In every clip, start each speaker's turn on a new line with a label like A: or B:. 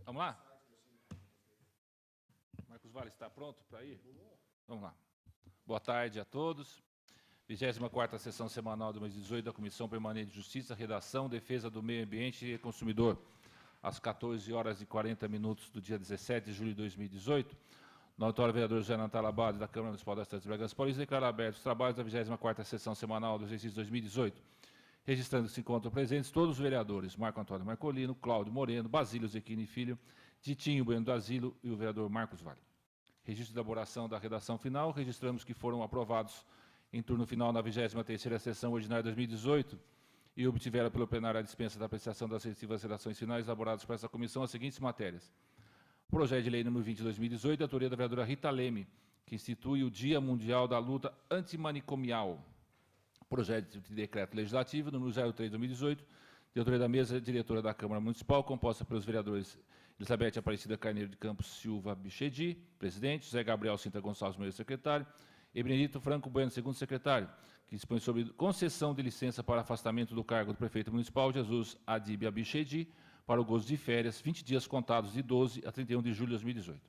A: Vamos lá? Marcos Vale está pronto para ir? Vamos lá. Boa tarde a todos. 24ª sessão semanal do mês de 18 da Comissão Permanente de Justiça, Redação, Defesa do Meio Ambiente e Consumidor. Às 14h40 do dia 17 de julho de 2018, no auditório vereador José Natal Abade, da Câmara Municipal da cidade de Bragança Paulista, declara abertos os trabalhos da 24ª sessão semanal do exercício 2018, registrando que se encontram presentes todos os vereadores, Marco Antônio Marcolino, Cláudio Moreno, Basílio Zequini Filho, Titinho Bueno do Asilo e o vereador Marcos Vale. Registro de elaboração da redação final, registramos que foram aprovados em turno final na 23ª sessão ordinária de 2018 e obtiveram pelo plenário a dispensa da apreciação das respectivas redações finais elaboradas por essa comissão as seguintes matérias. Projeto de lei número 20 de 2018, de autoria da vereadora Rita Leme, que institui o Dia Mundial da Luta Antimanicomial. Projeto de decreto legislativo número 03 de 2018, de autoria da mesa diretora da Câmara Municipal, composta pelos vereadores Elizabeth Aparecida Carneiro de Campos Silva Bichedi, presidente, José Gabriel Cinta Gonçalves, primeiro secretário, e Benedito Franco Bueno, segundo secretário, que dispõe sobre concessão de licença para afastamento do cargo do prefeito municipal Jesus Adib Abichedi para o gozo de férias, 20 dias contados de 12 a 31 de julho de 2018.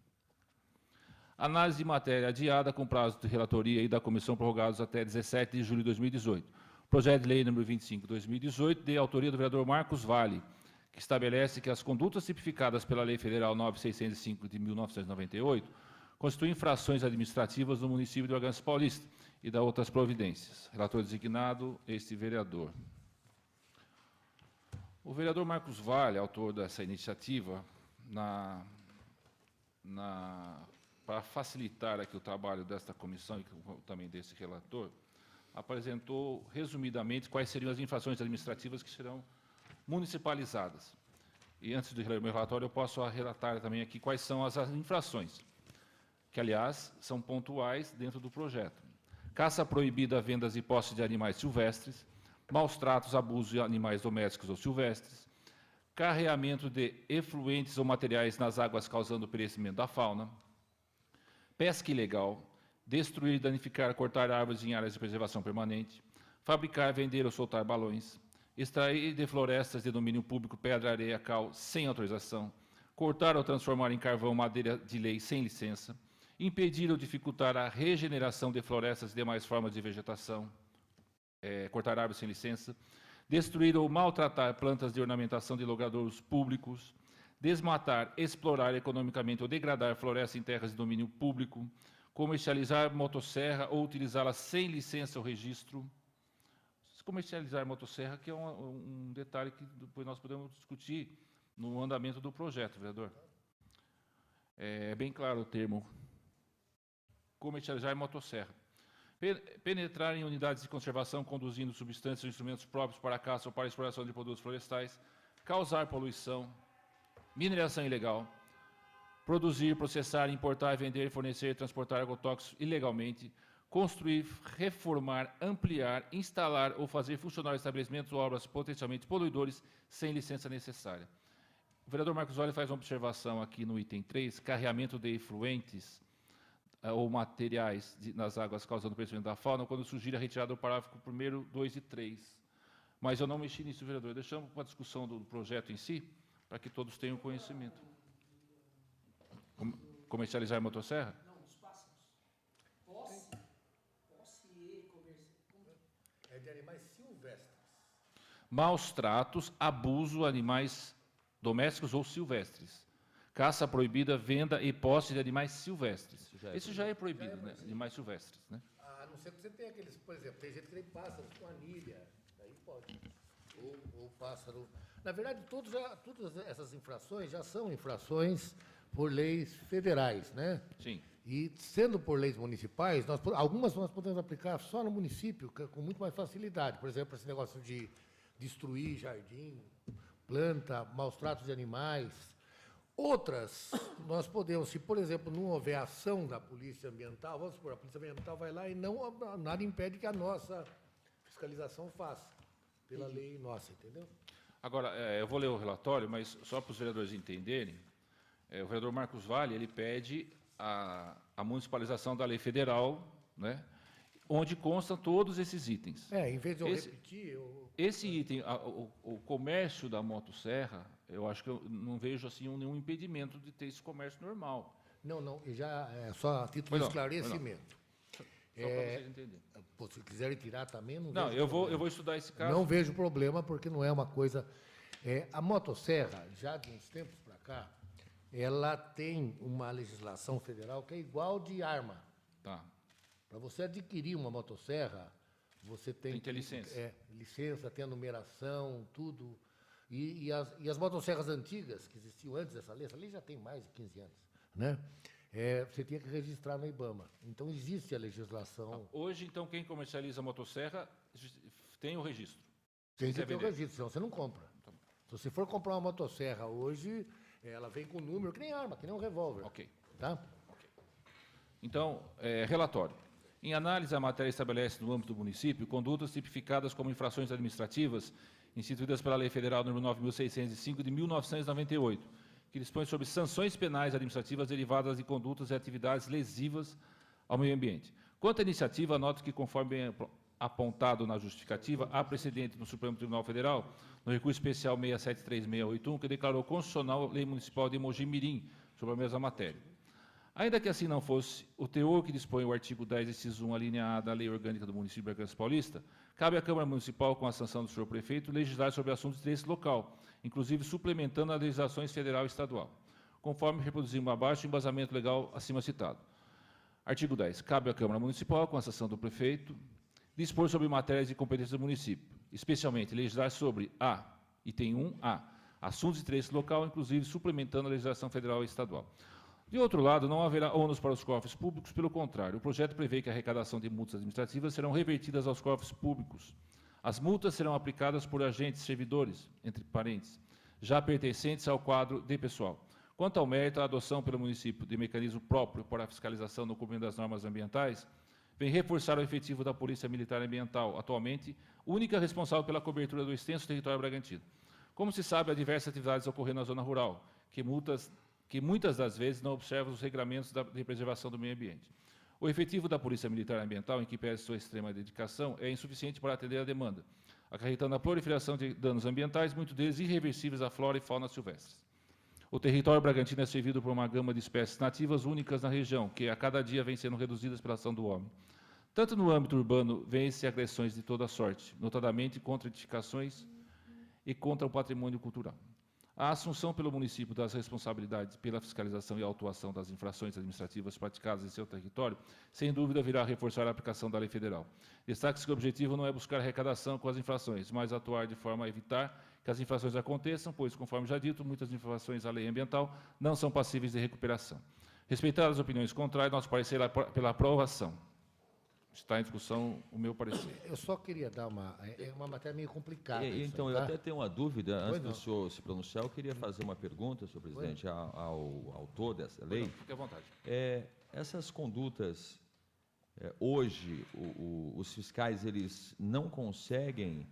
A: Análise de matéria adiada com prazo de relatoria e da comissão prorrogados até 17 de julho de 2018. Projeto de lei número 25 de 2018, de autoria do vereador Marcos Vale, que estabelece que as condutas tipificadas pela Lei Federal 9605 de 1998 constituem infrações administrativas no município de Bragança Paulista e da outras providências. Relator designado, este vereador. O vereador Marcos Vale, autor dessa iniciativa, para facilitar aqui o trabalho desta comissão e também desse relator, apresentou resumidamente quais seriam as infrações administrativas que serão municipalizadas. E antes de ler o meu relatório, eu posso relatar também aqui quais são as infrações, que, aliás, são pontuais dentro do projeto. Caça proibida, vendas e posse de animais silvestres, maus tratos, abuso de animais domésticos ou silvestres, carreamento de efluentes ou materiais nas águas causando perecimento da fauna, pesca ilegal, destruir, danificar, cortar árvores em áreas de preservação permanente, fabricar, vender ou soltar balões, extrair de florestas de domínio público pedra, areia, cal, sem autorização, cortar ou transformar em carvão madeira de lei sem licença, impedir ou dificultar a regeneração de florestas e demais formas de vegetação, cortar árvores sem licença, destruir ou maltratar plantas de ornamentação de logradouros públicos, desmatar, explorar economicamente ou degradar florestas em terras de domínio público, comercializar motosserra ou utilizá-la sem licença ou registro. Comercializar motosserra, que é um detalhe que depois nós podemos discutir no andamento do projeto, vereador. É bem claro o termo comercializar motosserra. Penetrar em unidades de conservação conduzindo substâncias ou instrumentos próprios para a caça ou para a exploração de produtos florestais, causar poluição, mineração ilegal, produzir, processar, importar, vender, fornecer, transportar agrotóxicos ilegalmente, construir, reformar, ampliar, instalar ou fazer funcionar estabelecimentos ou obras potencialmente poluidores sem licença necessária. O vereador Marcos Vale faz uma observação aqui no item 3, carreamento de efluentes ou materiais nas águas causando perecimento da fauna, quando surgir a retirada do parágrafo 1º, 2 e 3. Mas eu não mexi nisso, vereador. Deixamos para a discussão do projeto em si, para que todos tenham conhecimento. Comercializar motosserra?
B: Não, os pássaros. Posse e comércio.
C: É de animais silvestres.
A: Maus tratos, abuso, animais domésticos ou silvestres. Caça proibida, venda e posse de animais silvestres. Isso já é proibido, né? Animais silvestres, né?
C: A não ser que você tenha aqueles, por exemplo, tem gente que tem pássaros com anilha, daí pode. Ou pássaro. Na verdade, todas essas infrações já são infrações por leis federais, né?
A: Sim.
C: E sendo por leis municipais, algumas nós podemos aplicar só no município, com muito mais facilidade. Por exemplo, esse negócio de destruir jardim, planta, maus tratos de animais. Outras, nós podemos, se, por exemplo, não houver ação da Polícia Ambiental, vamos supor, a Polícia Ambiental vai lá e nada impede que a nossa fiscalização faça, pela lei nossa, entendeu?
A: Agora, eu vou ler o relatório, mas só para os vereadores entenderem, o vereador Marcos Vale, ele pede a municipalização da lei federal, né, onde constam todos esses itens.
C: Em vez de eu
A: Esse-
C: repetir,
A: Esse item, o comércio da motosserra, eu acho que eu não vejo assim nenhum impedimento de ter esse comércio normal.
C: Não, e já só a título
A: Pois
C: de
A: não,
C: esclarecimento.
A: Só para vocês entenderem.
C: Pô, se quiserem tirar também, não
A: Não,
C: vejo
A: eu
C: problema.
A: vou estudar esse caso.
C: Não vejo problema, porque não é uma coisa... a motosserra, já de uns tempos para cá, ela tem uma legislação federal que é igual de arma.
A: Tá.
C: Para você adquirir uma motosserra, você tem
A: Tem que ter licença.
C: Licença, tem a numeração, tudo. E as motosserras antigas, que existiam antes dessa lei, essa lei já tem mais de 15 anos, né? Você tinha que registrar no IBAMA. Então, existe a legislação.
A: Hoje, então, quem comercializa motosserra tem o registro.
C: Tem que
A: quiser
C: ter o
A: vender.
C: registro, senão você não compra. Se você for comprar uma motosserra hoje, ela vem com número, que nem arma, que nem um revólver.
A: Ok.
C: Tá?
A: Então, relatório. Em análise, a matéria estabelece, no âmbito do município, condutas tipificadas como infrações administrativas instituídas pela Lei Federal nº 9.605, de 1998, que dispõe sobre sanções penais administrativas derivadas de condutas e atividades lesivas ao meio ambiente. Quanto à iniciativa, anoto que, conforme bem apontado na justificativa, há precedente no Supremo Tribunal Federal, no recurso especial 673681, que declarou constitucional a Lei Municipal de Mogi-mirim sobre a mesma matéria. Ainda que assim não fosse, o teor que dispõe o artigo 10, inciso 1, a linha A da Lei Orgânica do Município de Bragança Paulista, cabe à Câmara Municipal, com a sanção do senhor prefeito, legislar sobre assuntos de interesse local, inclusive suplementando as legislações federal e estadual, conforme reproduzimos abaixo o embasamento legal acima citado. Artigo 10. Cabe à Câmara Municipal, com a sanção do prefeito, dispor sobre matérias de competência do município, especialmente legislar sobre item 1A, assuntos de interesse local, inclusive suplementando a legislação federal e estadual. De outro lado, não haverá ônus para os cofres públicos, pelo contrário, o projeto prevê que a arrecadação de multas administrativas serão revertidas aos cofres públicos. As multas serão aplicadas por agentes servidores, entre parênteses, já pertencentes ao quadro de pessoal. Quanto ao mérito, a adoção pelo município de mecanismo próprio para a fiscalização no cumprimento das normas ambientais vem reforçar o efetivo da Polícia Militar Ambiental, atualmente única responsável pela cobertura do extenso território bragantino. Como se sabe, há diversas atividades ocorrendo na zona rural, que muitas das vezes não observam os regramentos de preservação do meio ambiente. O efetivo da Polícia Militar Ambiental, em que pese sua extrema dedicação, é insuficiente para atender a demanda, acarretando a proliferação de danos ambientais, muitos deles irreversíveis à flora e fauna silvestres. O território bragantino é servido por uma gama de espécies nativas únicas na região, que a cada dia vem sendo reduzidas pela ação do homem. Tanto no âmbito urbano, vêm-se agressões de toda sorte, notadamente contra edificações e contra o patrimônio cultural. A assunção pelo município das responsabilidades pela fiscalização e autuação das infrações administrativas praticadas em seu território, sem dúvida, virá a reforçar a aplicação da lei federal. Destaque-se que o objetivo não é buscar arrecadação com as infrações, mas atuar de forma a evitar que as infrações aconteçam, pois, conforme já dito, muitas infrações à lei ambiental não são passíveis de recuperação. Respeitadas as opiniões contrárias, nosso parecer é pela aprovação. Está em discussão o meu parecer.
C: Eu só queria dar uma matéria meio complicada.
D: Então,
C: isso,
D: eu
C: tá?
D: até tenho uma dúvida, antes
C: Pois
D: do
C: não.
D: senhor se pronunciar, eu queria fazer uma pergunta, senhor presidente, ao autor dessa lei.
A: Não, fique à vontade.
D: Essas condutas, hoje, os fiscais, eles não conseguem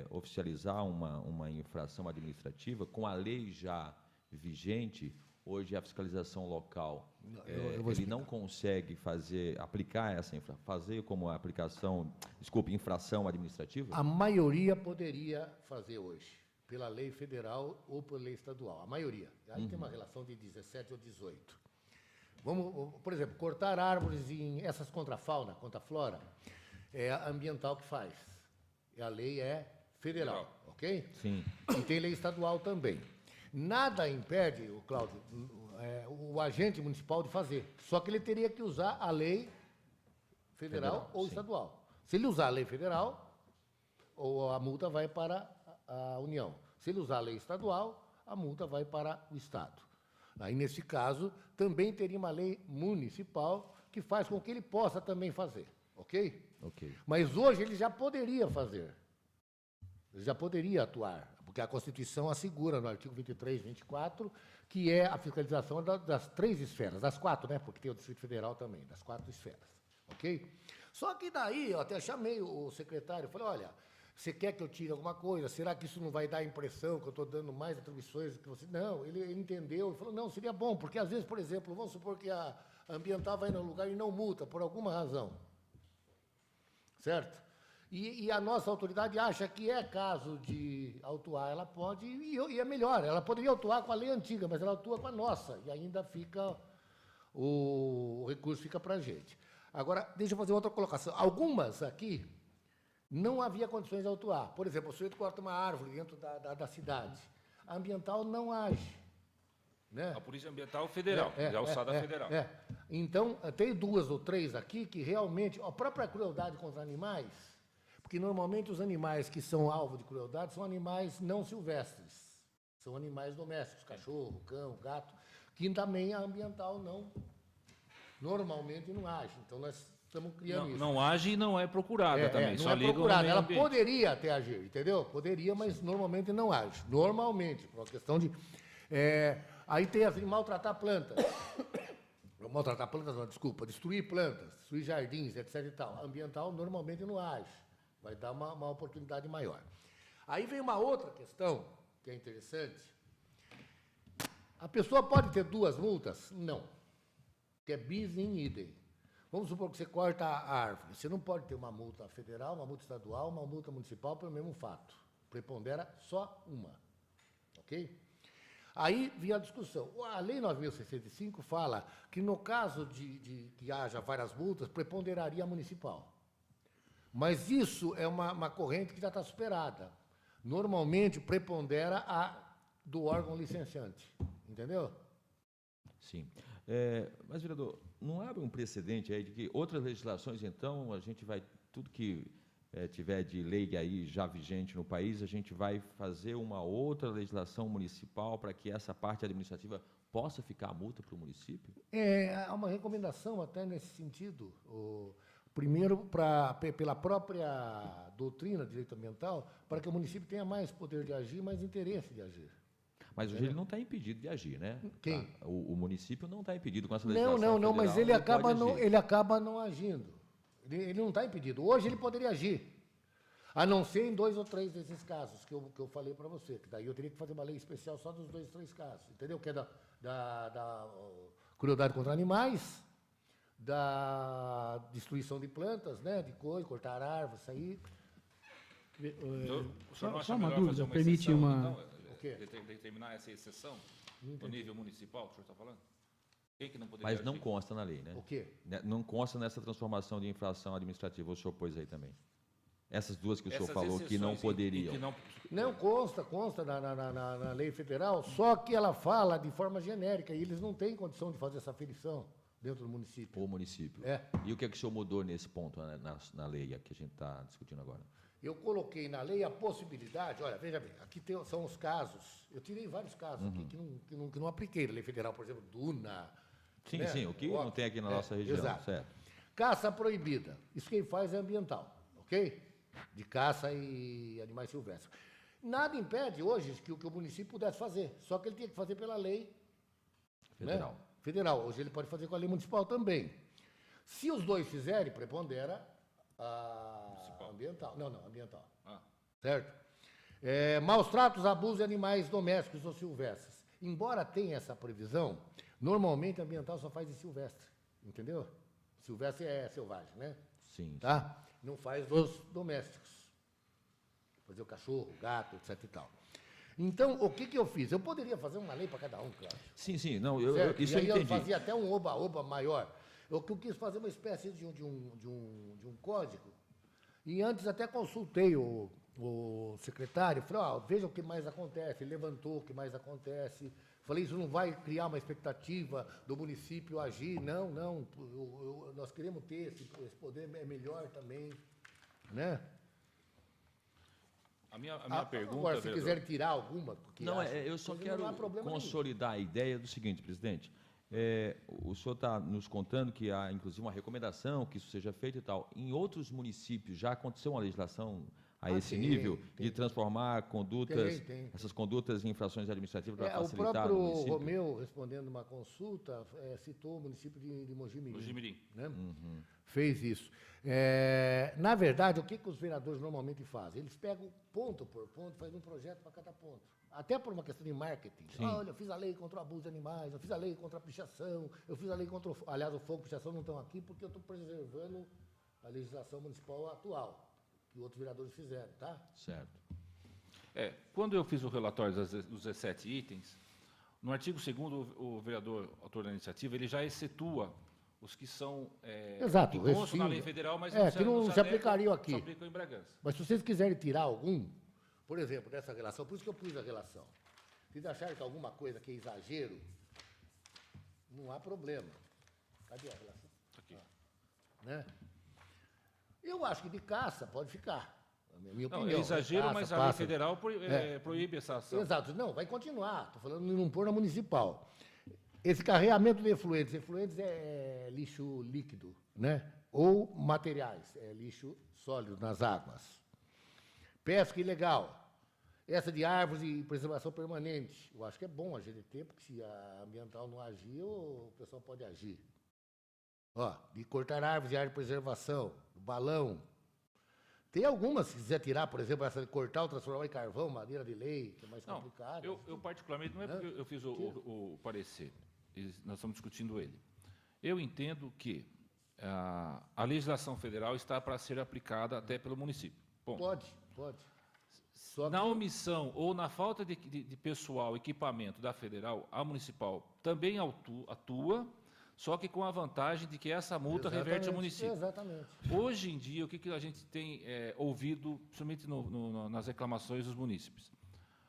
D: oficializar uma infração administrativa com a lei já vigente. Hoje, a fiscalização local,
C: eu vou
D: ele
C: explicar.
D: não consegue aplicar fazer como infração administrativa?
C: A maioria poderia fazer hoje, pela lei federal ou pela lei estadual. A maioria. Aí tem uma relação de 17 ou 18. Vamos, por exemplo, cortar árvores em essas contra a fauna, contra a flora, é a ambiental que faz. E a lei é federal, ok?
D: Sim.
C: E tem lei estadual também. Nada impede, Cláudio, o agente municipal de fazer. Só que ele teria que usar a lei federal ou
D: sim.
C: estadual. Se ele usar a lei federal, ou a multa vai para a União. Se ele usar a lei estadual, a multa vai para o Estado. Aí, nesse caso, também teria uma lei municipal que faz com que ele possa também fazer, ok?
D: Ok.
C: Mas hoje ele já poderia fazer. Ele já poderia atuar, porque a Constituição assegura, no artigo 23, 24, que é a fiscalização das 3 esferas, das 4, né? Porque tem o Distrito Federal também, das 4 esferas, ok? Só que daí, eu até chamei o secretário, falei, olha, você quer que eu tire alguma coisa? Será que isso não vai dar a impressão que eu estou dando mais atribuições que você... Não, ele entendeu, ele falou, não, seria bom, porque às vezes, por exemplo, vamos supor que a ambiental vai no lugar e não multa, por alguma razão. certo? E a nossa autoridade acha que é caso de autuar, ela pode, e é melhor, ela poderia autuar com a lei antiga, mas ela autua com a nossa, e ainda fica, o recurso fica para a gente. Agora, deixa eu fazer outra colocação. Algumas aqui não havia condições de autuar. Por exemplo, o sujeito corta uma árvore dentro da cidade. A ambiental não age. Né?
A: A Polícia Ambiental Federal, de alçada federal.
C: Então, tem 2 ou 3 aqui que realmente, a própria crueldade contra animais, porque normalmente os animais que são alvo de crueldade são animais não silvestres, são animais domésticos, cachorro, cão, gato, que também a ambiental normalmente não age. Então, nós estamos criando isso.
A: Não age e não é procurada também,
C: não
A: só
C: é
A: liga
C: procurada.
A: o
C: Ela
A: meio ambiente.
C: poderia até agir, entendeu? Poderia, mas normalmente não age. Normalmente, por uma questão de... aí tem assim, maltratar plantas. Maltratar plantas, não, desculpa, destruir plantas, destruir jardins, etc. e tal. Ambiental normalmente não age. Vai dar uma oportunidade maior. Aí vem uma outra questão que é interessante. A pessoa pode ter 2 multas? Não. Que é bis in idem. Vamos supor que você corta a árvore. Você não pode ter uma multa federal, uma multa estadual, uma multa municipal pelo mesmo fato. Prepondera só uma. Ok? Aí vinha a discussão. A Lei 9.605 fala que no caso de que haja várias multas, preponderaria a municipal. Mas isso é uma corrente que já está superada. Normalmente, prepondera a do órgão licenciante. Entendeu?
D: Sim. Mas, vereador, não abre um precedente aí de que outras legislações, então, a gente vai, tudo que tiver de lei aí já vigente no país, a gente vai fazer uma outra legislação municipal para que essa parte administrativa possa ficar a multa para o município?
C: Há uma recomendação até nesse sentido. Primeiro, pela própria doutrina de direito ambiental, para que o município tenha mais poder de agir, mais interesse de agir.
D: Mas hoje ele não está impedido de agir, né?
C: Quem?
D: Tá. O município não está impedido com essa legislação
C: Não, mas
D: federal,
C: ele acaba não agindo. Ele não está impedido. Hoje ele poderia agir, a não ser em 2 ou 3 desses casos que eu falei para você, que daí eu teria que fazer uma lei especial só dos 2 ou 3 casos, entendeu? Que é da crueldade contra animais, da destruição de plantas, né? De coisa, cortar árvores, isso aí.
A: O senhor não acha
E: Só uma
A: melhor
E: dúvida,
A: fazer
E: permite
A: exceção,
E: uma...
A: então,
C: O quê?
A: determinar essa exceção no nível municipal que o senhor está falando? Quem que não poderia
D: Mas não
A: agir?
D: consta na lei, né?
C: O quê?
D: Não consta nessa transformação de infração administrativa, o senhor pôs aí também. Essas 2 que o senhor
A: Essas
D: falou que não
A: exceções
D: poderiam.
A: que não-
C: Não consta na lei federal, só que ela fala de forma genérica e eles não têm condição de fazer essa aferição dentro do município.
D: O município.
C: É.
D: E o que é que o senhor mudou nesse ponto, né, na lei que a gente está discutindo agora?
C: Eu coloquei na lei a possibilidade, olha, veja bem, aqui são os casos, eu tirei vários casos aqui que não apliquei na lei federal, por exemplo, Duna.
D: Sim,
C: né?
D: sim, o que não tem aqui na nossa região,
C: exato.
D: certo?
C: Caça proibida, isso quem faz é ambiental, ok? De caça e animais silvestres. Nada impede hoje que o município pudesse fazer, só que ele tinha que fazer pela lei
D: Federal.
C: né? Federal. Hoje ele pode fazer com a lei municipal também. Se os 2 fizerem, prepondera a ambiental. Não, ambiental.
A: Ah.
C: Certo? Maus tratos, abuso de animais domésticos ou silvestres. Embora tenha essa previsão, normalmente a ambiental só faz de silvestre. Entendeu? Silvestre é selvagem, né?
D: Sim.
C: Tá? Não faz dos domésticos. Fazer o cachorro, o gato, etc e tal. Então, o que eu fiz? Eu poderia fazer uma lei para cada um, claro.
D: Sim, não,
C: Certo?
D: isso
C: E
D: eu
C: aí eu
D: entendi.
C: fazia até um oba-oba maior. Eu quis fazer uma espécie de um código. E antes até consultei o secretário, falei, veja o que mais acontece. Ele levantou o que mais acontece. Falei, isso não vai criar uma expectativa do município agir. Não, nós queremos ter esse poder, é melhor também. Né?
A: A minha pergunta,
C: Agora, se
A: vereador,
C: quiserem tirar alguma... que
D: Não,
C: acham,
D: eu só
C: não
D: quero
C: há problema nenhum.
D: consolidar a ideia do seguinte, presidente. O senhor está nos contando que há, inclusive, uma recomendação que isso seja feito e tal. Em outros municípios já aconteceu uma legislação a esse nível de transformar condutas,
C: Tem.
D: essas condutas em infrações administrativas para
C: O
D: facilitar
C: próprio
D: no município?
C: Romeu, respondendo uma consulta, citou o município de Mogi-mirim.
A: Mogi-mirim.
C: Né? Fez isso. Na verdade, o que os vereadores normalmente fazem? Eles pegam ponto por ponto, fazem um projeto para cada ponto. Até por uma questão de marketing. Olha, eu fiz a lei contra o abuso de animais, eu fiz a lei contra a pichação, eu fiz a lei contra aliás, o fogo e a pichação não estão aqui porque eu estou preservando a legislação municipal atual, que outros vereadores fizeram, tá?
D: Certo.
A: Quando eu fiz o relatório dos 17 itens, no artigo 2º, o vereador, autor da iniciativa, ele já excetua os que são
C: Exato,
A: que constam na lei
C: rescinde.
A: federal, mas
C: Que não se aplicariam aqui.
A: Só aplicam em Bragança.
C: Mas se vocês quiserem tirar algum, por exemplo, dessa relação, por isso que eu pus a relação. Se vocês acharem que alguma coisa que é exagero, não há problema. Cadê a relação?
A: Aqui.
C: Né? Eu acho que de caça pode ficar. Minha
A: Não,
C: opinião.
A: é exagero,
C: Caça,
A: mas a lei
C: passa.
A: federal proíbe essa ação.
C: Exato. Não, vai continuar. Estou falando de não pôr na municipal. Esse carreamento de efluentes. Efluentes é lixo líquido, né? Ou materiais, é lixo sólido nas águas. Pesca ilegal. Essa de árvores e preservação permanente. Eu acho que é bom a gente ter, porque se a ambiental não agir, o pessoal pode agir. Ó, de cortar árvores e área de preservação, balão. Tem algumas, se quiser tirar, por exemplo, essa de cortar ou transformar em carvão, madeira de lei, que é mais
A: Não,
C: complicado.
A: eu particularmente, não é porque eu fiz o parecer, nós estamos discutindo ele. Eu entendo que a legislação federal está para ser aplicada até pelo município. Bom,
C: Pode. Só
A: na omissão ou na falta de pessoal, equipamento da federal, a municipal também atua, só que com a vantagem de que essa multa reverte ao município.
C: Exatamente.
A: Hoje em dia, o que a gente tem ouvido, principalmente nas reclamações dos munícipes?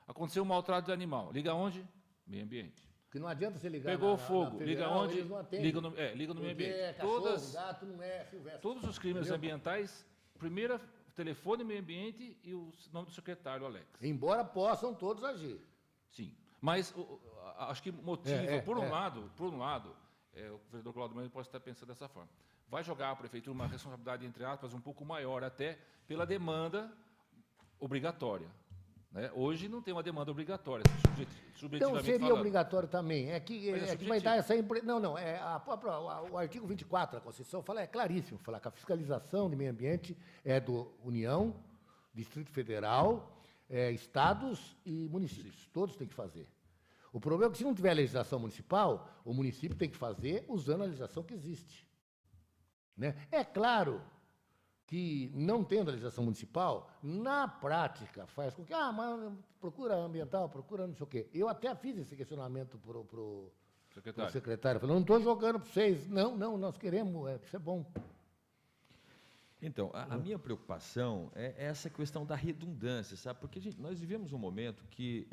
A: Aconteceu um maltrato de animal. Liga onde? Meio ambiente.
C: Porque não adianta você ligar
A: Pegou
C: na
A: fogo. Liga
C: federal,
A: onde?
C: eles não atendem.
A: Liga no meio
C: Porque
A: ambiente.
C: é cachorro, gato, não é silvestre.
A: Todos os crimes
C: Entendeu?
A: ambientais, primeiro telefone meio ambiente e o nome do secretário, Alex.
C: Embora possam todos agir.
A: Sim. Mas acho que motiva, por um lado, o vereador Claudio Mendes pode estar pensando dessa forma. Vai jogar a prefeitura uma responsabilidade, entre aspas, um pouco maior até pela demanda obrigatória. Né? Hoje não tem uma demanda obrigatória, subjetivamente
C: Então, seria
A: falando.
C: obrigatório também. É que vai
A: subjetivo.
C: dar essa... Não. O artigo 24 da Constituição fala, é claríssimo, fala que a fiscalização de meio ambiente é do União, Distrito Federal, estados e municípios. Todos têm que fazer. O problema é que, se não tiver legislação municipal, o município tem que fazer usando a legislação que existe. Né? É claro que, não tendo a legislação municipal, na prática, faz com que, mas procura ambiental, procura não sei o quê. Eu até fiz esse questionamento para o secretário. Falei, não estou jogando para vocês. Não, nós queremos, isso é bom.
D: Então, a minha preocupação é essa questão da redundância, sabe? Porque, gente, nós vivemos um momento que...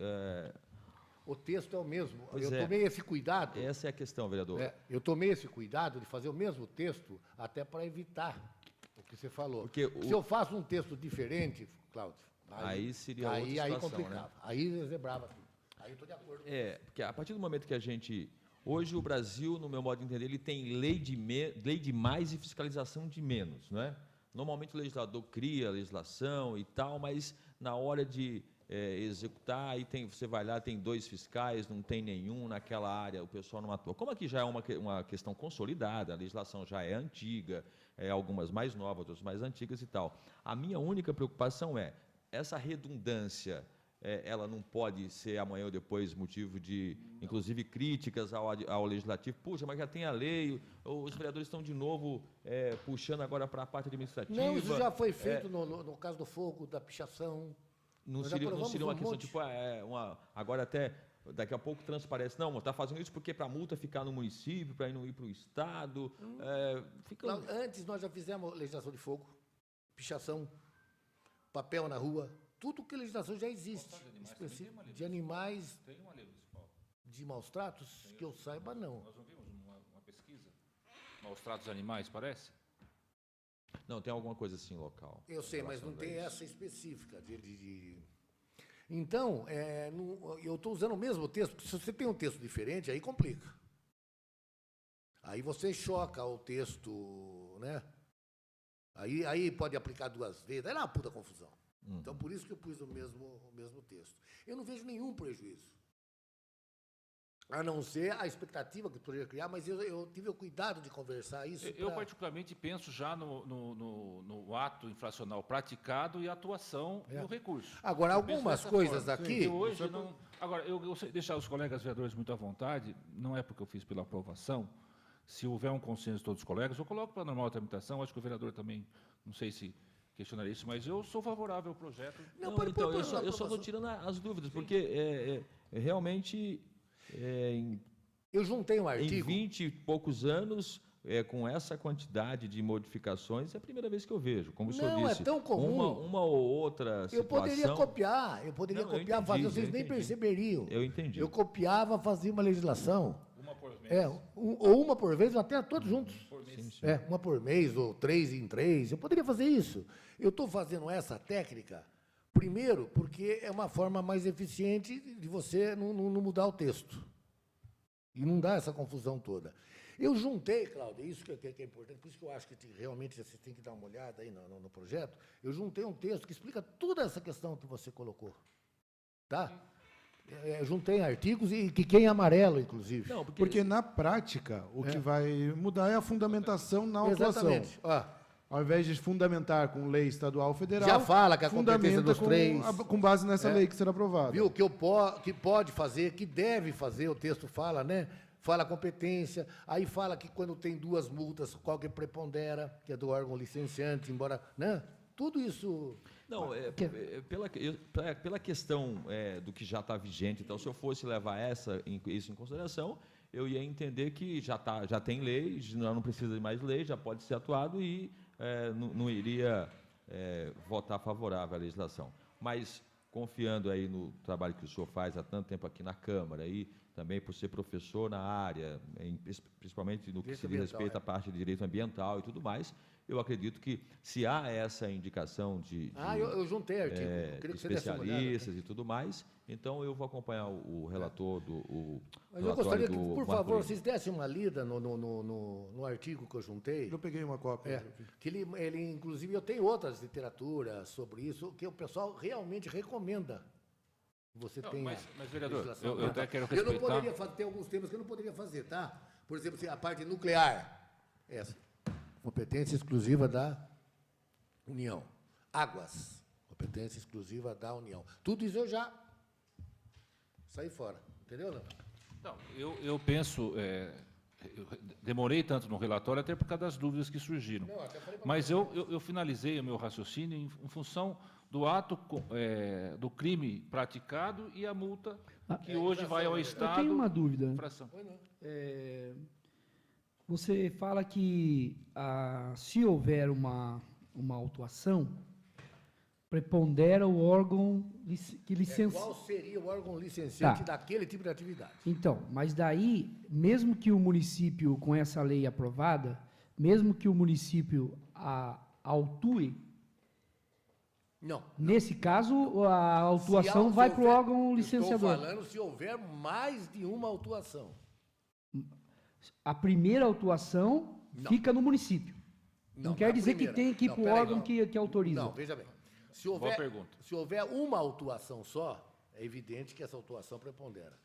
C: O texto é o mesmo.
D: Pois
C: eu tomei esse cuidado.
D: Essa é a questão, vereador.
C: Eu tomei esse cuidado de fazer o mesmo texto até para evitar o que você falou.
D: Porque
C: se eu faço um texto diferente, Cláudio,
D: aí seria outra situação,
C: aí complicava.
D: né?
C: Aí zebrava tudo. Aí eu estou de acordo.
D: Porque a partir do momento que a gente... Hoje o Brasil, no meu modo de entender, ele tem lei de mais e fiscalização de menos, não é? Normalmente o legislador cria a legislação e tal, mas na hora de executar, aí você vai lá, tem 2 fiscais, não tem nenhum naquela área, o pessoal não atua. Como aqui já é uma questão consolidada, a legislação já é antiga, algumas mais novas, outras mais antigas e tal. A minha única preocupação é, essa redundância, ela não pode ser amanhã ou depois motivo de, inclusive, críticas ao legislativo. Puxa, mas já tem a lei, os vereadores estão de novo puxando agora para a parte administrativa.
C: Não, isso já foi feito no caso do fogo, da pichação.
D: Não seria uma questão tipo, agora até daqui a pouco transparece, não, está fazendo isso porque para a multa ficar no município, para não ir para o Estado.
C: Antes nós já fizemos legislação de fogo, pichação, papel na rua, tudo que a legislação já existe. De animais,
A: Tem uma lei municipal.
C: de maus tratos, que eu saiba, não.
A: Nós não vimos uma pesquisa? Maus tratos animais, parece?
D: Não, tem alguma coisa assim local.
C: Eu sei, mas não tem essa específica. Então, eu estou usando o mesmo texto, porque se você tem um texto diferente, aí complica. Aí você choca o texto, né? Aí pode aplicar 2 vezes, aí é uma puta confusão. Então, por isso que eu pus o mesmo texto. Eu não vejo nenhum prejuízo. A não ser a expectativa que eu poderia criar, mas eu tive o cuidado de conversar isso.
A: Eu particularmente penso já no ato infracional praticado e atuação no recurso.
C: Agora, algumas coisas aqui...
A: Hoje não, agora, eu deixar os colegas vereadores muito à vontade, não é porque eu fiz pela aprovação, Se houver um consenso de todos os colegas, eu coloco para normal tramitação, acho que o vereador também, não sei se questionaria isso, mas eu sou favorável ao projeto.
D: Não,
C: pode
D: então,
C: pôr
D: eu só
C: na
D: estou tirando as dúvidas, porque realmente,
C: Eu juntei um
D: em
C: artigo.
D: 20 e poucos anos, com essa quantidade de modificações, é a primeira vez que eu vejo. Como o senhor
C: Não, é
D: disse,
C: tão comum.
D: uma ou outra
C: Eu
D: situação...
C: poderia copiar, eu poderia
D: Não, eu
C: copiar,
D: entendi,
C: fazer, vocês
D: eu
C: nem
D: entendi.
C: perceberiam.
D: Eu entendi.
C: Eu copiava, fazia uma legislação.
A: Uma por mês.
C: Ou uma por vez, ou até todos juntos.
D: Sim, sim.
C: Uma por mês, ou 3 em 3. Eu poderia fazer isso. Eu estou fazendo essa técnica, primeiro, porque é uma forma mais eficiente de você não mudar o texto. E não dar essa confusão toda. Eu juntei, Cláudia, isso que é importante, por isso que eu acho que realmente você tem que dar uma olhada aí no projeto. Eu juntei um texto que explica toda essa questão que você colocou. Tá? Juntei artigos e que quem é amarelo, inclusive.
D: Não,
E: Porque na prática, o que vai mudar é a fundamentação na autuação.
C: Exatamente. Ó,
E: Ao invés de fundamentar com lei estadual ou federal,
C: já fala que a competência
E: fundamenta
C: dos três.
E: com base nessa lei que será aprovada.
C: Viu? Que pode fazer, que deve fazer, o texto fala, né? Fala a competência, aí fala que quando tem 2 multas, qual que prepondera, que é do órgão licenciante, embora, né? Tudo isso...
D: Não, pela questão do que já está vigente, então, se eu fosse levar isso em consideração, eu ia entender que já tem lei, não precisa de mais lei, já pode ser atuado e não iria votar favorável à legislação. Mas, confiando aí no trabalho que o senhor faz há tanto tempo aqui na Câmara, e também por ser professor na área, principalmente no que se diz respeito à parte de direito ambiental e tudo mais, eu acredito que, se há essa indicação de
C: eu juntei artigo. Eu queria que você desse uma olhada.
D: especialistas e tudo mais, então eu vou acompanhar o relator do
C: Mas eu gostaria que, por favor, vocês dessem uma lida no artigo que eu juntei.
E: Eu peguei uma cópia.
C: Que ele, inclusive, eu tenho outras literaturas sobre isso, que o pessoal realmente recomenda. Você
A: Não,
C: tem
A: mas, vereador,
C: legislação.
A: eu até quero
C: Eu não
A: respeitar...
C: poderia fazer, tem alguns temas que eu não poderia fazer, tá? Por exemplo, a parte nuclear, essa, competência exclusiva da União. Águas, competência exclusiva da União. Tudo isso eu já saí fora, entendeu? Não?
A: Não, eu penso, eu demorei tanto no relatório até por causa das dúvidas que surgiram.
C: Não, até falei pra
A: Mas eu finalizei o meu raciocínio em função do ato, do crime praticado e a multa que hoje vai ao Estado.
F: Eu tenho uma dúvida.
A: Infração.
F: Você fala que se houver uma autuação, prepondera o órgão que licencia.
C: Qual seria o órgão licenciante
F: Tá.
C: daquele tipo de atividade?
F: Então, mas daí, mesmo que o município, com essa lei aprovada, mesmo que o município autue,
C: Não.
F: nesse caso, a autuação
C: Se
F: vai para o
C: houver-
F: órgão licenciador.
C: Estou falando se houver mais de uma autuação.
F: A primeira autuação
C: Não.
F: fica no município. Não quer
C: na
F: dizer
C: primeira.
F: que tem que ir
C: Não,
F: para o
C: peraí,
F: órgão
C: não.
F: que autoriza.
C: Não, veja bem.
A: Boa pergunta.
C: Se houver uma autuação só, é evidente que essa autuação prepondera.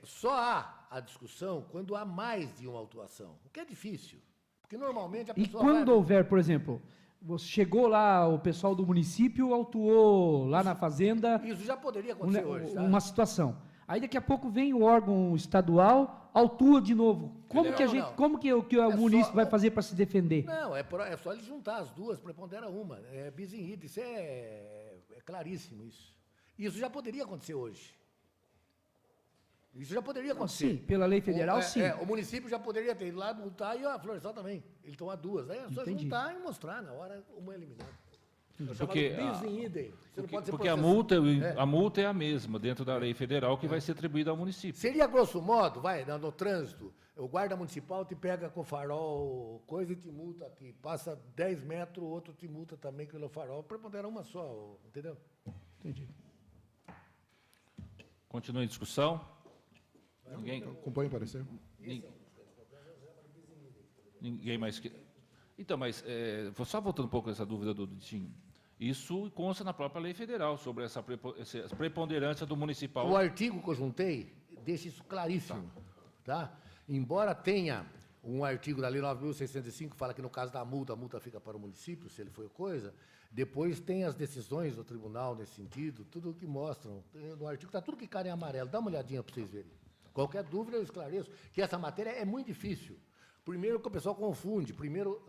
C: Só há a discussão quando há mais de uma autuação, o que é difícil. Porque normalmente a
F: E
C: pessoa
F: quando
C: vai...
F: houver, por exemplo, você chegou lá, o pessoal do município autuou lá na fazenda
C: Isso já poderia acontecer hoje, tá?
F: uma situação. Aí daqui a pouco vem o órgão estadual, autua de novo. Como
C: Não,
F: que a gente,
C: não.
F: como que o
C: É
F: município
C: só-
F: vai fazer para se defender?
C: Não, é só ele juntar as duas, prepondera uma. É bis in idem, isso é claríssimo isso. Isso já poderia acontecer hoje. Isso já poderia acontecer.
F: Sim, pela lei federal, sim.
C: O município já poderia ter ido lá multar e a Florestal também. Ele toma duas. Aí é só
F: Entendi.
C: juntar e mostrar, na hora uma é eliminada.
A: Porque
C: Bis in idem. Você não pode ser
A: Porque a multa é a mesma dentro da lei federal que vai ser atribuída ao município.
C: Seria, grosso modo, no trânsito, o guarda municipal te pega com o farol, coisa e te multa aqui. Passa 10 metros, o outro te multa também pelo farol. Prepondera uma só, entendeu?
F: Entendi.
A: Continua em discussão? Ninguém?
E: Acompanhe o parecer.
A: Ninguém mais... Então, mas, só voltando um pouco essa dúvida do Tim, isso consta na própria lei federal, sobre essa preponderância do municipal.
C: O artigo que eu juntei deixa isso claríssimo. Tá? Embora tenha um artigo da Lei 9.605 que fala que, no caso da multa, a multa fica para o município, se ele foi coisa. Depois tem as decisões do tribunal nesse sentido, tudo o que mostram. No artigo está tudo que cara em amarelo. Dá uma olhadinha para vocês verem. Qualquer dúvida eu esclareço, que essa matéria é muito difícil. Primeiro que o pessoal confunde. Primeiro,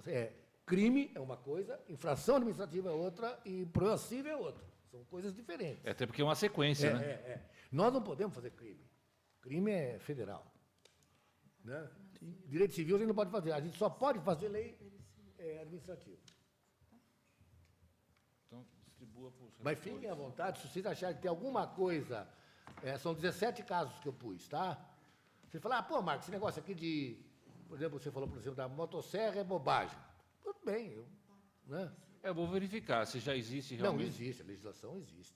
C: crime é uma coisa, infração administrativa é outra e problema civil é outra. São coisas diferentes.
A: Até porque é uma sequência, né?
C: Nós não podemos fazer crime. Crime é federal. Né? Direito civil a gente não pode fazer. A gente só pode fazer lei administrativa.
A: Então, distribua para os
C: Mas fiquem à vontade, se vocês acharem que tem alguma coisa... são 17 casos que eu pus, tá? Você fala, pô, Marcos, esse negócio aqui de... Por exemplo, você falou, por exemplo, da motosserra é bobagem. Tudo bem, né?
A: Eu vou verificar se já existe
C: Não,
A: realmente.
C: existe, a legislação existe.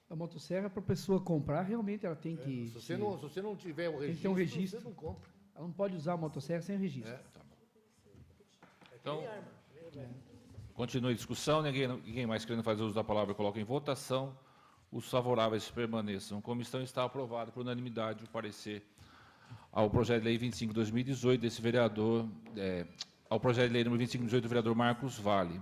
F: A motosserra, para a pessoa comprar, realmente ela tem que...
C: Se você não tiver o
F: Tem que ter um registro.
C: você não compra.
F: Ela não pode usar a motosserra sem registro.
A: Então, continue a discussão. Ninguém mais querendo fazer uso da palavra, coloca em votação. Os favoráveis permaneçam. Como estão, está aprovado por unanimidade o parecer ao projeto de lei 25/2018 desse vereador, ao projeto de lei número 25/2018 do vereador Marcos Vale.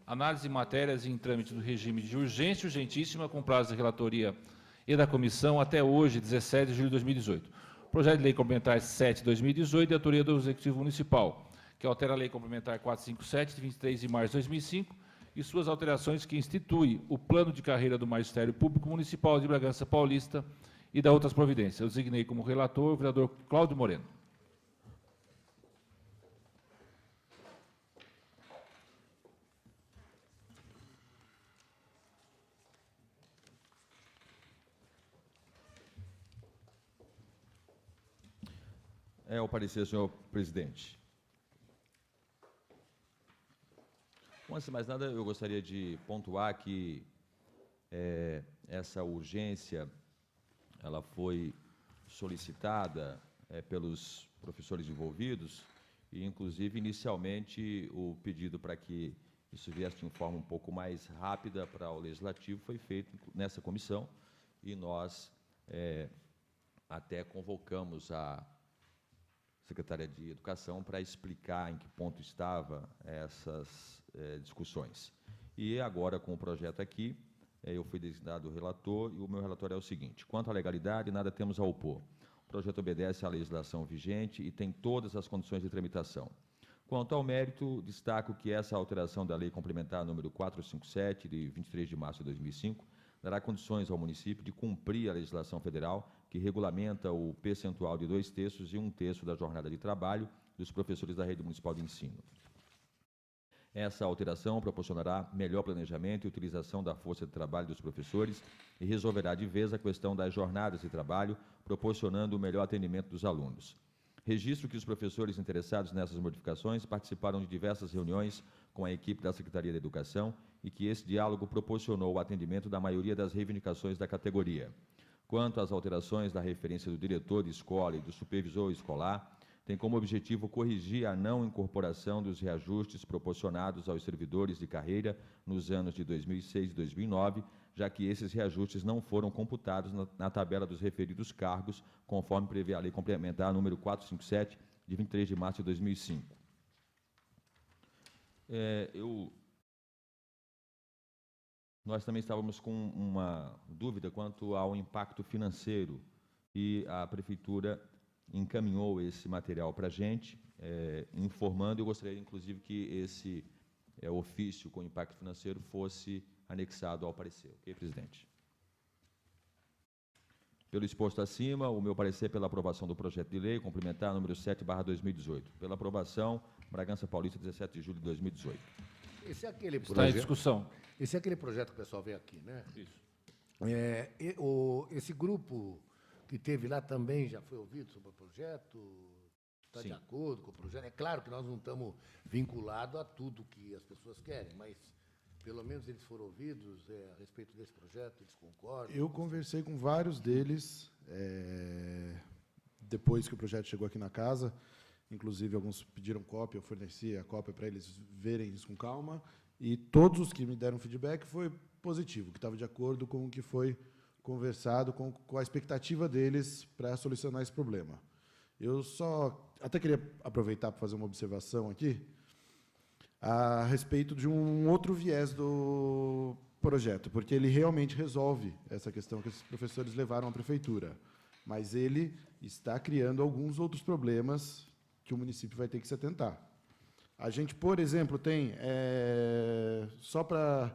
A: Análise de matérias em trâmite do regime de urgência e urgentíssima, com prazo de relatoria e da comissão até hoje, 17 de julho de 2018. Projeto de lei complementar 7/2018, de autoria do Executivo Municipal, que altera a lei complementar 457, de 23 de março de 2005, e suas alterações que institui o plano de carreira do Magistério Público Municipal de Bragança Paulista e da outras providências. Eu designei como relator o vereador Cláudio Moreno.
D: É o parecer, senhor presidente. Bom, antes de mais nada, eu gostaria de pontuar que essa urgência ela foi solicitada pelos professores envolvidos e, inclusive, inicialmente, o pedido para que isso viesse de uma forma um pouco mais rápida para o Legislativo foi feito nessa comissão e nós até convocamos a Secretaria de Educação para explicar em que ponto estava essas discussões. E agora, com o projeto aqui, eu fui designado relator, e o meu relatório é o seguinte: quanto à legalidade, nada temos a opor. O projeto obedece à legislação vigente e tem todas as condições de tramitação. Quanto ao mérito, destaco que essa alteração da Lei Complementar número 457, de 23 de março de 2005, dará condições ao município de cumprir a legislação federal que regulamenta o percentual de 2/3 e 1/3 da jornada de trabalho dos professores da rede municipal de ensino. Essa alteração proporcionará melhor planejamento e utilização da força de trabalho dos professores e resolverá de vez a questão das jornadas de trabalho, proporcionando o melhor atendimento dos alunos. Registro que os professores interessados nessas modificações participaram de diversas reuniões com a equipe da Secretaria de Educação e que esse diálogo proporcionou o atendimento da maioria das reivindicações da categoria. Quanto às alterações da referência do diretor de escola e do supervisor escolar, tem como objetivo corrigir a não incorporação dos reajustes proporcionados aos servidores de carreira nos anos de 2006 e 2009, já que esses reajustes não foram computados na tabela dos referidos cargos, conforme prevê a Lei Complementar número 457, de 23 de março de 2005. Nós também estávamos com uma dúvida quanto ao impacto financeiro e a Prefeitura encaminhou esse material para a gente, informando. Eu gostaria, inclusive, que esse ofício com impacto financeiro fosse anexado ao parecer. Ok, presidente? Pelo exposto acima, o meu parecer pela aprovação do projeto de lei complementar número 7/2018. Pela aprovação, Bragança Paulista, 17 de julho de 2018.
C: Esse é aquele
A: Está em
C: projeto.
A: discussão.
C: Esse é aquele projeto que o pessoal vê aqui, né?
A: Isso.
C: Esse grupo que teve lá também já foi ouvido sobre o projeto? Está de
D: Sim.
C: acordo com o projeto? É claro que nós não estamos vinculados a tudo que as pessoas querem, mas pelo menos eles foram ouvidos a respeito desse projeto, eles concordam?
E: Eu conversei com vários deles depois que o projeto chegou aqui na casa. Inclusive, alguns pediram cópia, eu forneci a cópia para eles verem isso com calma. E todos os que me deram feedback foi positivo, que estava de acordo com o que foi conversado, com a expectativa deles para solucionar esse problema. Eu só até queria aproveitar para fazer uma observação aqui a respeito de um outro viés do projeto, porque ele realmente resolve essa questão que esses professores levaram à prefeitura. Mas ele está criando alguns outros problemas que o município vai ter que se atentar. A gente, por exemplo, tem, só para...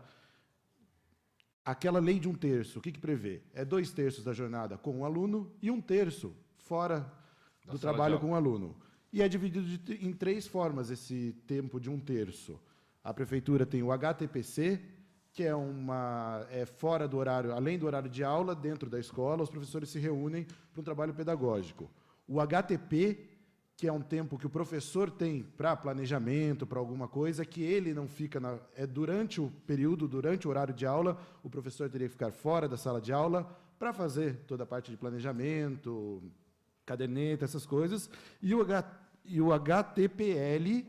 E: Aquela lei de 1/3, o que prevê? É 2/3 da jornada com o aluno e 1/3 fora do trabalho com o aluno. E é dividido em 3 formas esse tempo de 1/3. A prefeitura tem o HTPC, que é fora do horário, além do horário de aula, dentro da escola, os professores se reúnem para um trabalho pedagógico. O HTP, que é um tempo que o professor tem para planejamento, para alguma coisa, que ele não fica... durante o período, durante o horário de aula, o professor teria que ficar fora da sala de aula para fazer toda a parte de planejamento, caderneta, essas coisas. E o HTPL,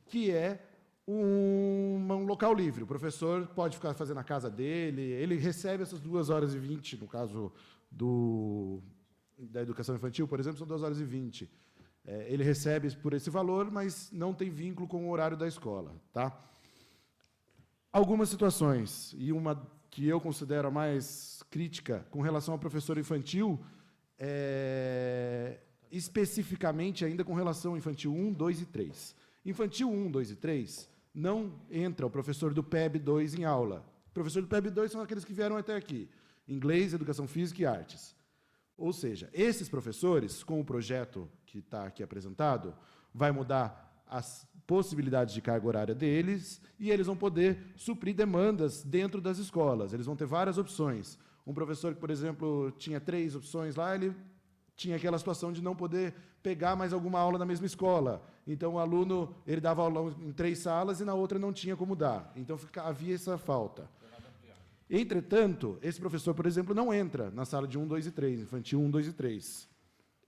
E: que é um local livre. O professor pode ficar fazendo na casa dele, ele recebe essas 2h20, no caso da educação infantil, por exemplo, são 2h20. Ele recebe por esse valor, mas não tem vínculo com o horário da escola. Tá? Algumas situações, e uma que eu considero a mais crítica com relação ao professor infantil, especificamente ainda com relação ao infantil 1, 2 e 3. Infantil 1, 2 e 3, não entra o professor do PEB 2 em aula. O professor do PEB 2 são aqueles que vieram até aqui. Inglês, Educação Física e Artes. Ou seja, esses professores, com o projeto que está aqui apresentado, vai mudar as possibilidades de carga horária deles e eles vão poder suprir demandas dentro das escolas. Eles vão ter várias opções. Um professor que, por exemplo, tinha 3 opções lá, ele tinha aquela situação de não poder pegar mais alguma aula na mesma escola. Então, o aluno ele dava aula em 3 salas e na outra não tinha como dar. Então, havia essa falta. Entretanto, esse professor, por exemplo, não entra na sala de 1, 2 e 3, infantil 1, 2 e 3.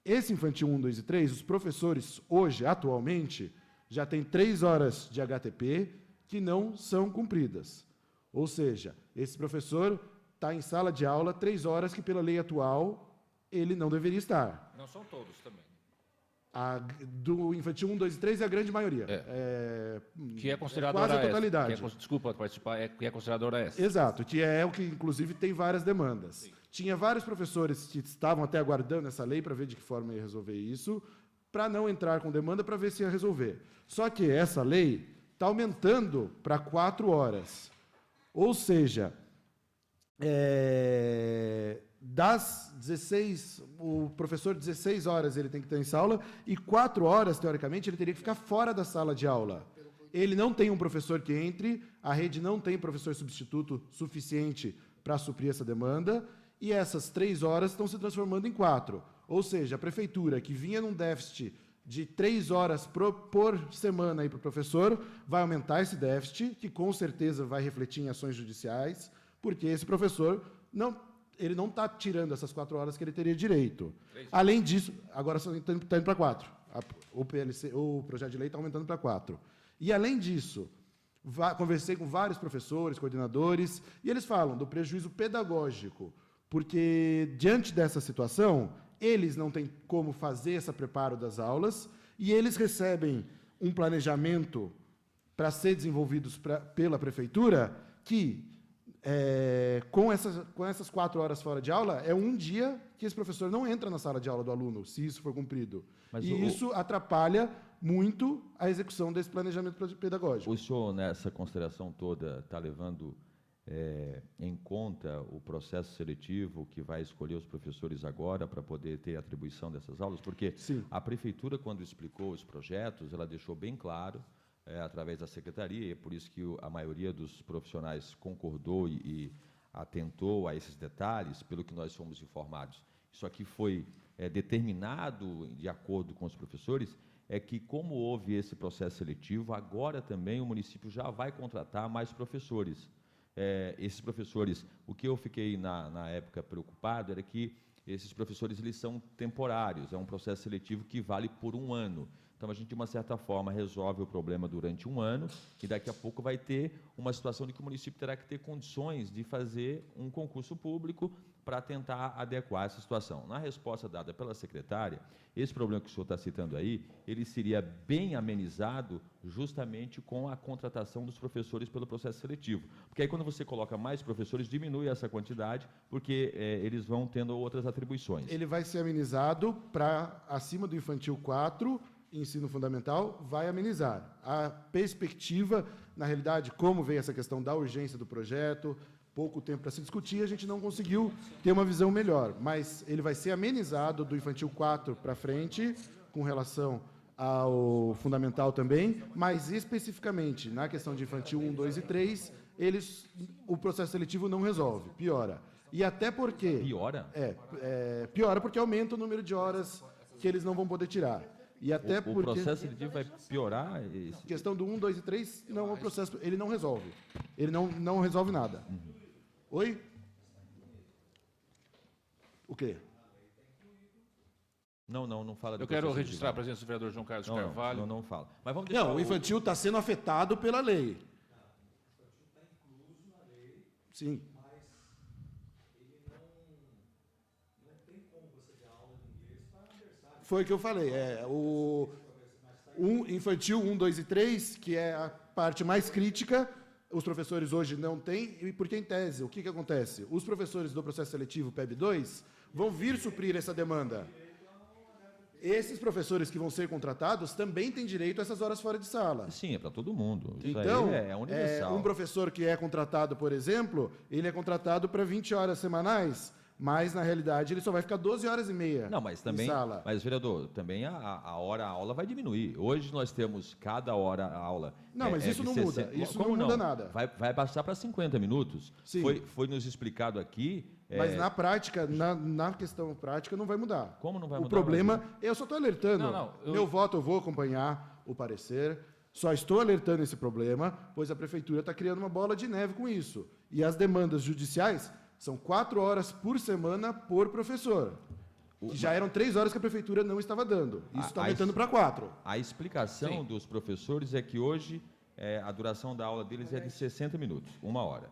E: Esse infantil 1, 2 e 3, os professores, hoje, atualmente, já têm 3 horas de HTP que não são cumpridas. Ou seja, esse professor está em sala de aula 3 horas que, pela lei atual, ele não deveria estar.
A: Não são todos também.
E: Do infantil 1, 2 e 3 é a grande maioria.
A: Que é considerado
E: quase
A: hora
E: a totalidade.
A: extra. Desculpa participar, que é considerado hora extra.
E: Exato, que é o que, inclusive, tem várias demandas. Sim. Tinha vários professores que estavam até aguardando essa lei para ver de que forma ia resolver isso, para não entrar com demanda, para ver se ia resolver. Só que essa lei está aumentando para 4 horas. Ou seja, das 16, o professor 16 horas ele tem que estar em sala e 4 horas, teoricamente, ele teria que ficar fora da sala de aula. Ele não tem um professor que entre, a rede não tem professor substituto suficiente para suprir essa demanda, e essas 3 horas estão se transformando em 4. Ou seja, a prefeitura, que vinha num déficit de 3 horas por semana para o professor, vai aumentar esse déficit, que com certeza vai refletir em ações judiciais, porque esse professor ele não está tirando essas 4 horas que ele teria direito. Além disso, agora está indo para 4. O projeto de lei está aumentando para 4. E, além disso, conversei com vários professores, coordenadores, e eles falam do prejuízo pedagógico, porque, diante dessa situação, eles não têm como fazer esse preparo das aulas, e eles recebem um planejamento para ser desenvolvidos pela prefeitura que, com essas 4 horas fora de aula, é um dia que esse professor não entra na sala de aula do aluno, se isso for cumprido. Mas isso atrapalha muito a execução desse planejamento pedagógico.
D: O senhor, nessa consideração toda, está levando em conta o processo seletivo que vai escolher os professores agora para poder ter atribuição dessas aulas? Porque
E: Sim.
D: A prefeitura, quando explicou os projetos, ela deixou bem claro, através da secretaria, e é por isso que a maioria dos profissionais concordou e atentou a esses detalhes, pelo que nós fomos informados. Isso aqui foi determinado de acordo com os professores, é que, como houve esse processo seletivo, agora também o município já vai contratar mais professores. Esses professores, o que eu fiquei na época preocupado era que esses professores eles são temporários, é um processo seletivo que vale por 1 ano. Então, a gente, de uma certa forma, resolve o problema durante 1 ano e daqui a pouco vai ter uma situação de que o município terá que ter condições de fazer um concurso público para tentar adequar essa situação. Na resposta dada pela secretária, esse problema que o senhor está citando aí, ele seria bem amenizado justamente com a contratação dos professores pelo processo seletivo. Porque aí, quando você coloca mais professores, diminui essa quantidade, porque eles vão tendo outras atribuições.
E: Ele vai ser amenizado para acima do infantil 4, ensino fundamental, vai amenizar. A perspectiva, na realidade, como veio essa questão da urgência do projeto, pouco tempo para se discutir, a gente não conseguiu ter uma visão melhor. Mas ele vai ser amenizado do infantil 4 para frente, com relação ao fundamental também, mas especificamente na questão de infantil 1, 2 e 3, o processo seletivo não resolve, piora. E até porque...
D: Piora?
E: Piora porque aumenta o número de horas que eles não vão poder tirar. E até
D: O
E: porque...
D: processo seletivo vai piorar?
E: A questão do 1, 2 e 3, não, o processo, ele não resolve. Ele não resolve nada. Oi? O quê?
D: Não fala do
A: Eu quero
D: processo
A: registrar a
D: seletivo.
A: presença do vereador João Carlos
D: Não,
A: Carvalho.
D: não fala. Mas vamos deixar
E: Não, o infantil está sendo afetado pela lei. Sim. Foi o que eu falei. O infantil 1, 2 e 3, que é a parte mais crítica, os professores hoje não têm, e porque, em tese, o que acontece? Os professores do processo seletivo PEB 2 vão vir suprir essa demanda. Esses professores que vão ser contratados também têm direito a essas horas fora de sala.
D: Sim, é para todo mundo. Isso
E: Então,
D: aí é universal.
E: um professor que é contratado, por exemplo, ele é contratado para 20 horas semanais, mas, na realidade, ele só vai ficar 12 horas e meia
D: Não, mas também,
E: em sala.
D: mas vereador, também a aula vai diminuir. Hoje nós temos cada hora a aula.
E: Não, mas isso
D: de
E: não
D: 60.
E: muda. Isso
D: Como
E: não muda nada.
D: Vai passar para 50 minutos.
E: Sim.
D: Foi nos explicado aqui.
E: Mas na prática, na questão prática, não vai mudar.
D: Como não vai
E: O
D: mudar?
E: problema, eu só estou alertando. Meu voto, eu vou acompanhar o parecer. Só estou alertando esse problema, pois a prefeitura está criando uma bola de neve com isso. E as demandas judiciais são 4 horas por semana por professor. Que já eram 3 horas que a prefeitura não estava dando. Isso está aumentando para 4.
D: A explicação dos professores é que hoje a duração da aula deles é de 60 minutos, 1 hora.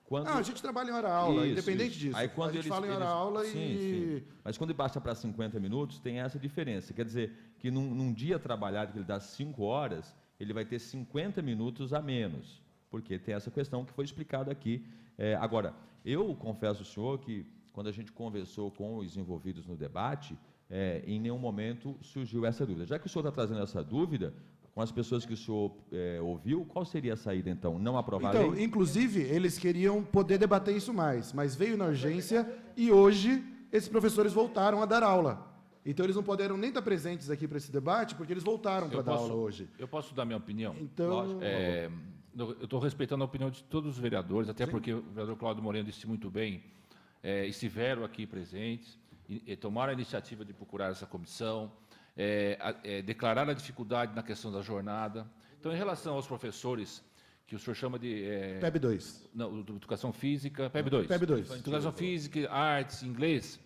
D: Quando...
E: A gente trabalha em hora-aula,
D: Isso,
E: independente
D: isso.
E: disso.
D: Aí, quando
E: a gente
D: eles,
E: fala em hora-aula
D: sim,
E: e...
D: sim. Mas quando baixa para 50 minutos, tem essa diferença. Quer dizer, que num dia trabalhado que ele dá 5 horas, ele vai ter 50 minutos a menos, porque tem essa questão que foi explicada aqui. Agora, eu confesso ao senhor que, quando a gente conversou com os envolvidos no debate, em nenhum momento surgiu essa dúvida. Já que o senhor está trazendo essa dúvida, com as pessoas que o senhor ouviu, qual seria a saída, então? Não aprovar a
E: Então,
D: lei?
E: inclusive, eles queriam poder debater isso mais, mas veio na urgência e hoje esses professores voltaram a dar aula. Então, eles não puderam nem estar presentes aqui para esse debate, porque eles voltaram para dar aula hoje.
A: Eu posso dar minha opinião?
E: Então,
A: Eu estou respeitando a opinião de todos os vereadores, até porque o vereador Cláudio Moreno disse muito bem, estiveram aqui presentes, e tomaram a iniciativa de procurar essa comissão, declarar a dificuldade na questão da jornada. Então, em relação aos professores, que o senhor chama de...
E: PEB 2.
A: Não, educação física, PEB 2.
E: PEB 2.
A: Educação física, artes, inglês,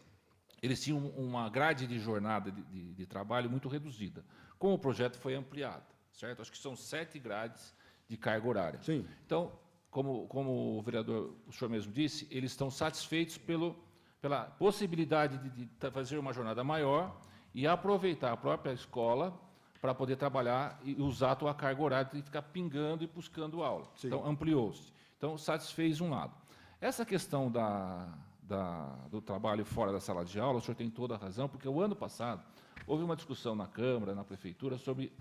A: eles tinham uma grade de jornada de trabalho muito reduzida. Como o projeto foi ampliado, certo? Acho que são 7 grades de carga horária.
E: Sim.
A: Então, como o vereador, o senhor mesmo disse, eles estão satisfeitos pela possibilidade de fazer uma jornada maior e aproveitar a própria escola para poder trabalhar e usar a tua carga horária de ficar pingando e buscando aula.
E: Sim.
A: Então, ampliou-se. Então, satisfez um lado. Essa questão do trabalho fora da sala de aula, o senhor tem toda a razão, porque o ano passado houve uma discussão na Câmara, na Prefeitura, sobre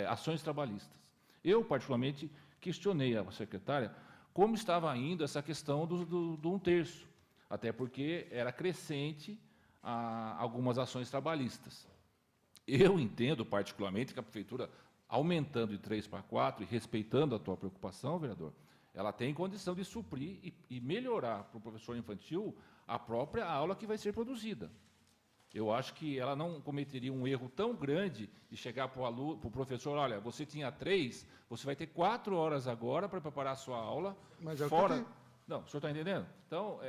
A: ações trabalhistas. Eu, particularmente, questionei a secretária como estava indo essa questão do 1/3, até porque era crescente algumas ações trabalhistas. Eu entendo, particularmente, que a Prefeitura, aumentando de 3 para 4 e respeitando a tua preocupação, vereador, ela tem condição de suprir e melhorar para o professor infantil a própria aula que vai ser produzida. Eu acho que ela não cometeria um erro tão grande de chegar para o professor, olha, você tinha 3, você vai ter 4 horas agora para preparar a sua aula.
E: Mas é
A: fora...
E: o que tá aqui.
A: Não, o senhor está entendendo? Então,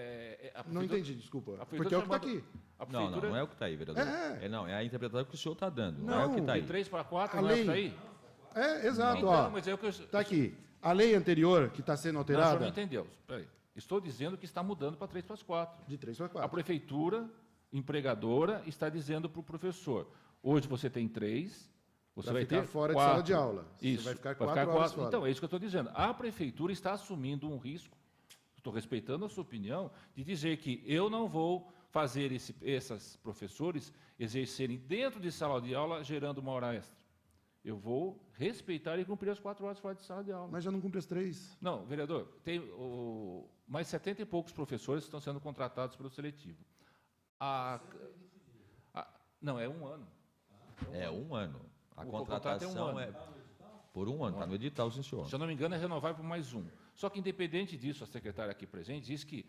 E: Não entendi, desculpa.
A: a
E: Porque é o que está
A: chamada-
E: aqui.
A: a
D: Não,
A: prefeitura...
D: não é o que está aí, vereador. Não, é a interpretação que o senhor está dando, não, é o que está
E: Não,
D: aí.
A: De 3 para 4,
E: A
A: não é o
E: lei-
A: que está aí?
E: Exato,
A: Então,
E: ó.
A: mas é o que eu...
E: Está aqui. A lei anterior, que está sendo
A: Não, o senhor
E: alterada...
A: não entendeu. Espera aí. Estou dizendo que está mudando para 3 para 4.
E: De 3 para
A: A
E: 4.
A: prefeitura empregadora está dizendo para o professor, hoje você tem 3, você
E: Pra
A: vai
E: ficar
A: ter
E: fora de
A: 4.
E: sala de aula. Você
A: Isso,
E: vai ficar
A: vai
E: 4 horas fora.
A: Então, é isso que eu estou dizendo. A prefeitura está assumindo um risco, estou respeitando a sua opinião, de dizer que eu não vou fazer esses professores exercerem dentro de sala de aula gerando uma hora extra. Eu vou respeitar e cumprir as 4 horas fora de sala de aula.
E: Mas já não cumpre as 3.
A: Não, vereador, tem mais 70 e poucos professores que estão sendo contratados pelo seletivo. Não, é 1 ano.
D: É 1 ano. A
A: O contrato é 1
D: contratação
A: ano.
D: é por 1 ano, está no edital, sim, senhor.
A: Se eu não me engano, é renovável por mais 1. Só que, independente disso, a secretária aqui presente diz que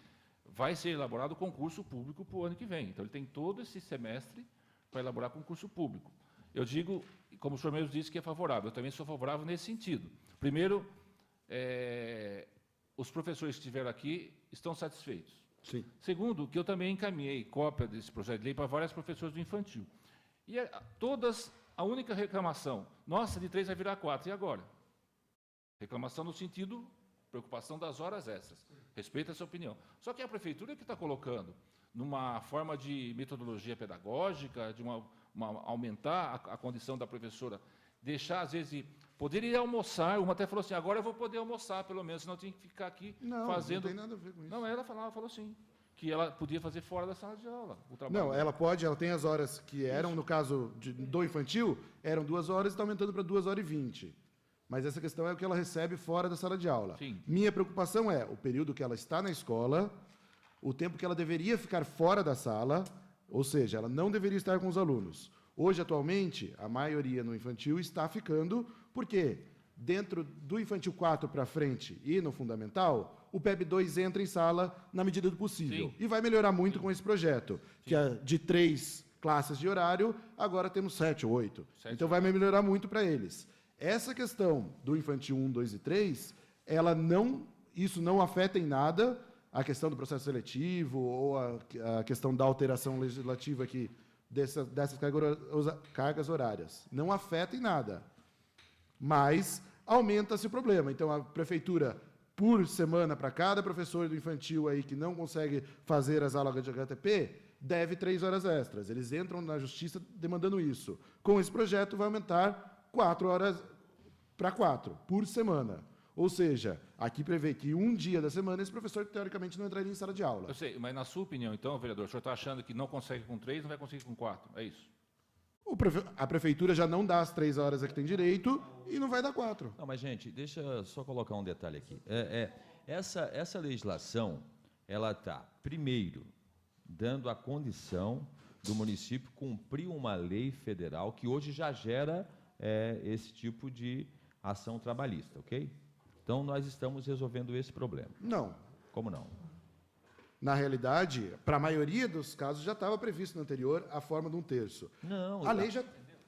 A: vai ser elaborado concurso público para o ano que vem. Então, ele tem todo esse semestre para elaborar concurso público. Eu digo, como o senhor mesmo disse, que é favorável. Eu também sou favorável nesse sentido. Primeiro, os professores que estiveram aqui estão satisfeitos.
E: Sim.
A: Segundo, que eu também encaminhei cópia desse projeto de lei para várias professoras do infantil. E a única reclamação, nossa, de 3 vai virar 4, e agora? Reclamação no sentido, preocupação das horas extras. Respeito a sua opinião. Só que é a prefeitura que está colocando, numa forma de metodologia pedagógica, de aumentar a condição da professora, deixar, às vezes, poder ir almoçar. Uma até falou assim, agora eu vou poder almoçar, pelo menos, senão eu tenho que ficar aqui fazendo...
E: Não tem nada a ver com isso.
A: Não, ela falou assim, que ela podia fazer fora da sala de aula o trabalho.
E: Não, ela tem as horas que eram, no caso do infantil, eram 2 horas e está aumentando para 2 horas e 20. Mas essa questão é o que ela recebe fora da sala de aula.
A: Sim.
E: Minha preocupação é o período que ela está na escola, o tempo que ela deveria ficar fora da sala, ou seja, ela não deveria estar com os alunos. Hoje, atualmente, a maioria no infantil está ficando, porque dentro do infantil 4 para frente e no fundamental, o PEB 2 entra em sala na medida do possível.
A: Sim.
E: E vai melhorar muito com esse projeto, que é de 3 classes de horário, agora temos 7 ou 8. Então vai melhorar muito para eles. Essa questão do infantil 1, 2 e 3, isso não afeta em nada a questão do processo seletivo ou a questão da alteração legislativa aqui dessas cargas horárias. Não afeta em nada. Mas aumenta-se o problema. Então, a prefeitura, por semana, para cada professor do infantil aí que não consegue fazer as aulas de HTP, deve 3 horas extras. Eles entram na justiça demandando isso. Com esse projeto, vai aumentar 4 horas para 4 por semana. Ou seja, aqui prevê que um dia da semana esse professor, teoricamente, não entraria em sala de aula.
A: Eu sei, mas na sua opinião, então, vereador, o senhor está achando que não consegue com 3, não vai conseguir com 4, é isso?
E: A prefeitura já não dá as 3 horas a que tem direito e não vai dar 4.
D: Não, mas, gente, deixa eu só colocar um detalhe aqui. Essa legislação, ela está, primeiro, dando a condição do município cumprir uma lei federal que hoje já gera esse tipo de ação trabalhista, ok? Então, nós estamos resolvendo esse problema.
E: Não.
D: Como não?
E: Na realidade, para a maioria dos casos, já estava previsto no anterior a forma de 1/3.
D: Não.
E: A lei já...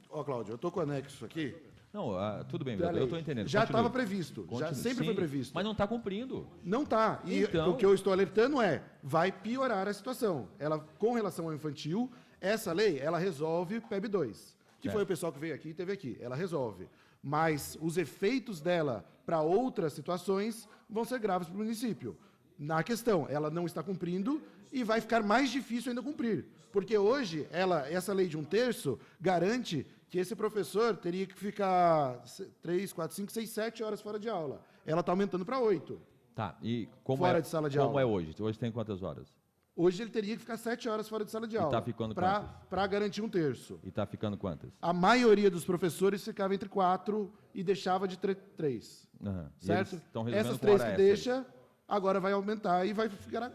E: Ó, Cláudio, eu estou com o anexo aqui.
D: Não, tudo bem,
E: da
D: vereador, eu
E: lei.
D: estou entendendo.
E: Já
D: Continue.
E: estava previsto, já
D: Continue.
E: sempre foi
D: Sim,
E: previsto.
D: Mas não está cumprindo.
E: Não está. E
D: Então-
E: o que eu estou alertando vai piorar a situação. Com relação ao infantil, essa lei, ela resolve PEB 2, que foi o pessoal que veio aqui e teve aqui. Ela resolve. Mas os efeitos dela para outras situações vão ser graves para o município. Na questão, ela não está cumprindo e vai ficar mais difícil ainda cumprir. Porque hoje, essa lei de 1/3 garante que esse professor teria que ficar 3, 4, 5, 6, 7 horas fora de aula. Ela está aumentando para 8.
D: Tá, e como
E: Fora de sala de
D: como
E: aula.
D: é hoje? Hoje tem quantas horas?
E: Hoje ele teria que ficar 7 horas fora de sala de aula.
D: tá ficando
E: para garantir 1/3.
D: E está ficando quantas?
E: A maioria dos professores ficava entre 4 e deixava de 3.
D: Aham. E
E: Certo?
D: eles estão resolvendo
E: Essas
D: com
E: 3
D: hora
E: que
D: extra.
E: deixa, agora vai aumentar e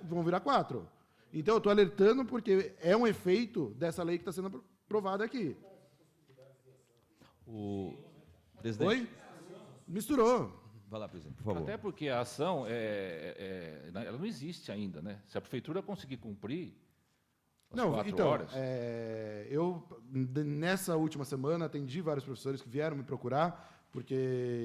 E: vão virar 4. Então, eu estou alertando porque é um efeito dessa lei que está sendo aprovada aqui.
D: O presidente.
E: Oi? Misturou.
D: Vai lá, presidente, por favor.
A: Até porque a ação, ela não existe ainda, né? Se a prefeitura conseguir cumprir as
E: Não,
A: 4
E: então,
A: horas...
E: nessa última semana atendi vários professores que vieram me procurar, porque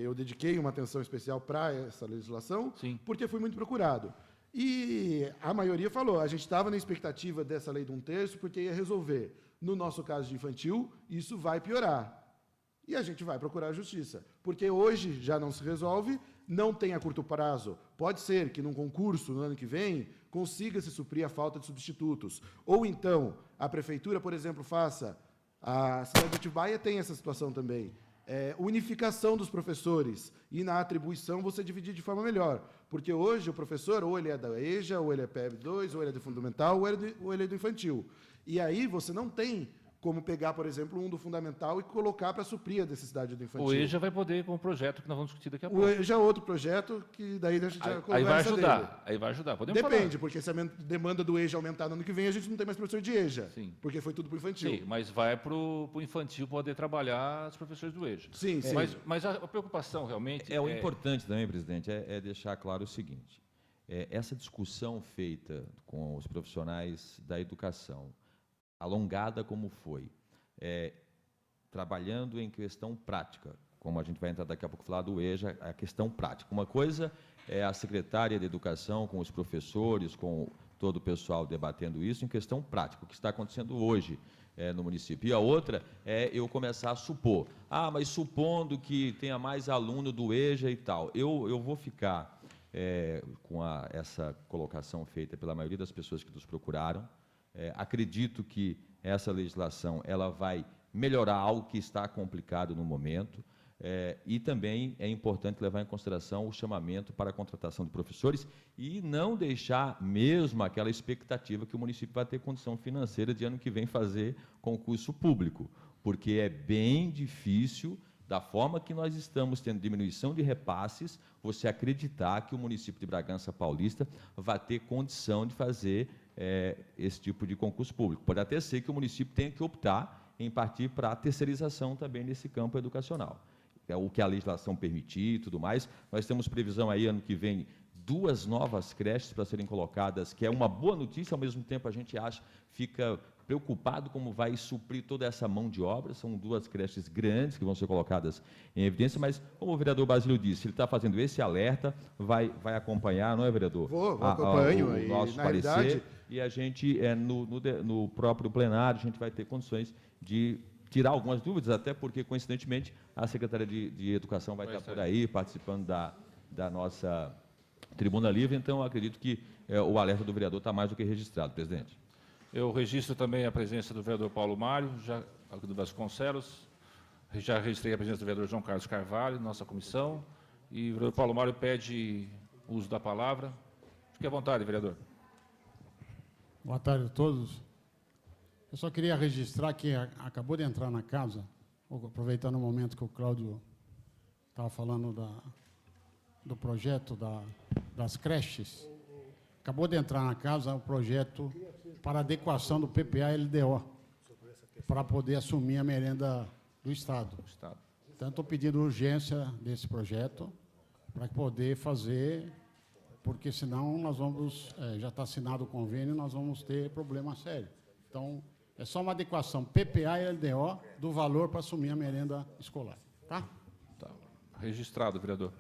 E: eu dediquei uma atenção especial para essa legislação,
A: Sim.
E: porque fui muito procurado. E a maioria falou, a gente estava na expectativa dessa lei de 1/3, porque ia resolver. No nosso caso de infantil, isso vai piorar. E a gente vai procurar a justiça. Porque hoje já não se resolve, não tem a curto prazo. Pode ser que num concurso, no ano que vem, consiga se suprir a falta de substitutos. Ou então, a prefeitura, por exemplo, faça... A cidade de Atibaia tem essa situação também. Unificação dos professores e na atribuição você dividir de forma melhor. Porque hoje o professor, ou ele é da EJA, ou ele é PEB2, ou ele é do fundamental, ou ele é do infantil. E aí você não tem como pegar, por exemplo, um do fundamental e colocar para suprir a necessidade do infantil.
A: O EJA vai poder com o projeto que nós vamos discutir daqui a pouco.
E: O EJA é outro projeto que daí a gente já conversa
A: Aí vai
E: dele.
A: ajudar, aí vai ajudar. Podemos
E: Depende,
A: falar.
E: porque se a demanda do EJA aumentar no ano que vem, a gente não tem mais professor de EJA.
A: Sim.
E: Porque foi tudo para o infantil.
A: Sim, mas vai para o infantil poder trabalhar os professores do EJA.
E: Sim, sim.
A: Mas a preocupação realmente
D: O importante também, presidente, é deixar claro o seguinte: essa discussão feita com os profissionais da educação, alongada como foi, trabalhando em questão prática, como a gente vai entrar daqui a pouco falar do EJA, a questão prática. Uma coisa é a secretária de Educação com os professores, com todo o pessoal debatendo isso em questão prática, o que está acontecendo hoje no município. E a outra é eu começar a supor. Mas supondo que tenha mais aluno do EJA e tal, eu vou ficar com essa colocação feita pela maioria das pessoas que nos procuraram. Acredito que essa legislação ela vai melhorar algo que está complicado no momento, e também é importante levar em consideração o chamamento para a contratação de professores e não deixar mesmo aquela expectativa que o município vai ter condição financeira de ano que vem fazer concurso público, porque é bem difícil, da forma que nós estamos tendo diminuição de repasses, você acreditar que o município de Bragança Paulista vai ter condição de fazer esse tipo de concurso público. Pode até ser que o município tenha que optar em partir para a terceirização também nesse campo educacional. É o que a legislação permitir e tudo mais. Nós temos previsão aí, ano que vem, 2 novas creches para serem colocadas, que é uma boa notícia, ao mesmo tempo a gente fica preocupado como vai suprir toda essa mão de obra. São 2 creches grandes que vão ser colocadas em evidência, mas, como o vereador Basílio disse, ele está fazendo esse alerta, vai acompanhar, não é, vereador?
E: Vou acompanho.
D: O nosso parecer, e a gente, no próprio plenário, a gente vai ter condições de tirar algumas dúvidas, até porque, coincidentemente, a Secretaria de Educação vai estar por aí, participando da nossa tribuna livre, então, acredito que o alerta do vereador está mais do que registrado, presidente.
A: Eu registro também a presença do vereador Paulo Mário, do Vasconcelos, já registrei a presença do vereador João Carlos Carvalho, nossa comissão, e o vereador Paulo Mário pede o uso da palavra. Fique à vontade, vereador.
G: Boa tarde a todos. Eu só queria registrar que acabou de entrar na casa, aproveitando o momento que o Cláudio estava falando do projeto das creches, acabou de entrar na casa o projeto para adequação do PPA-LDO, para poder assumir a merenda do Estado. Então, estou pedindo urgência desse projeto para poder fazer, porque senão nós vamos, já está assinado o convênio, nós vamos ter problema sério. Então, é só uma adequação PPA e LDO do valor para assumir a merenda escolar. Tá?
A: Tá. Registrado, vereador.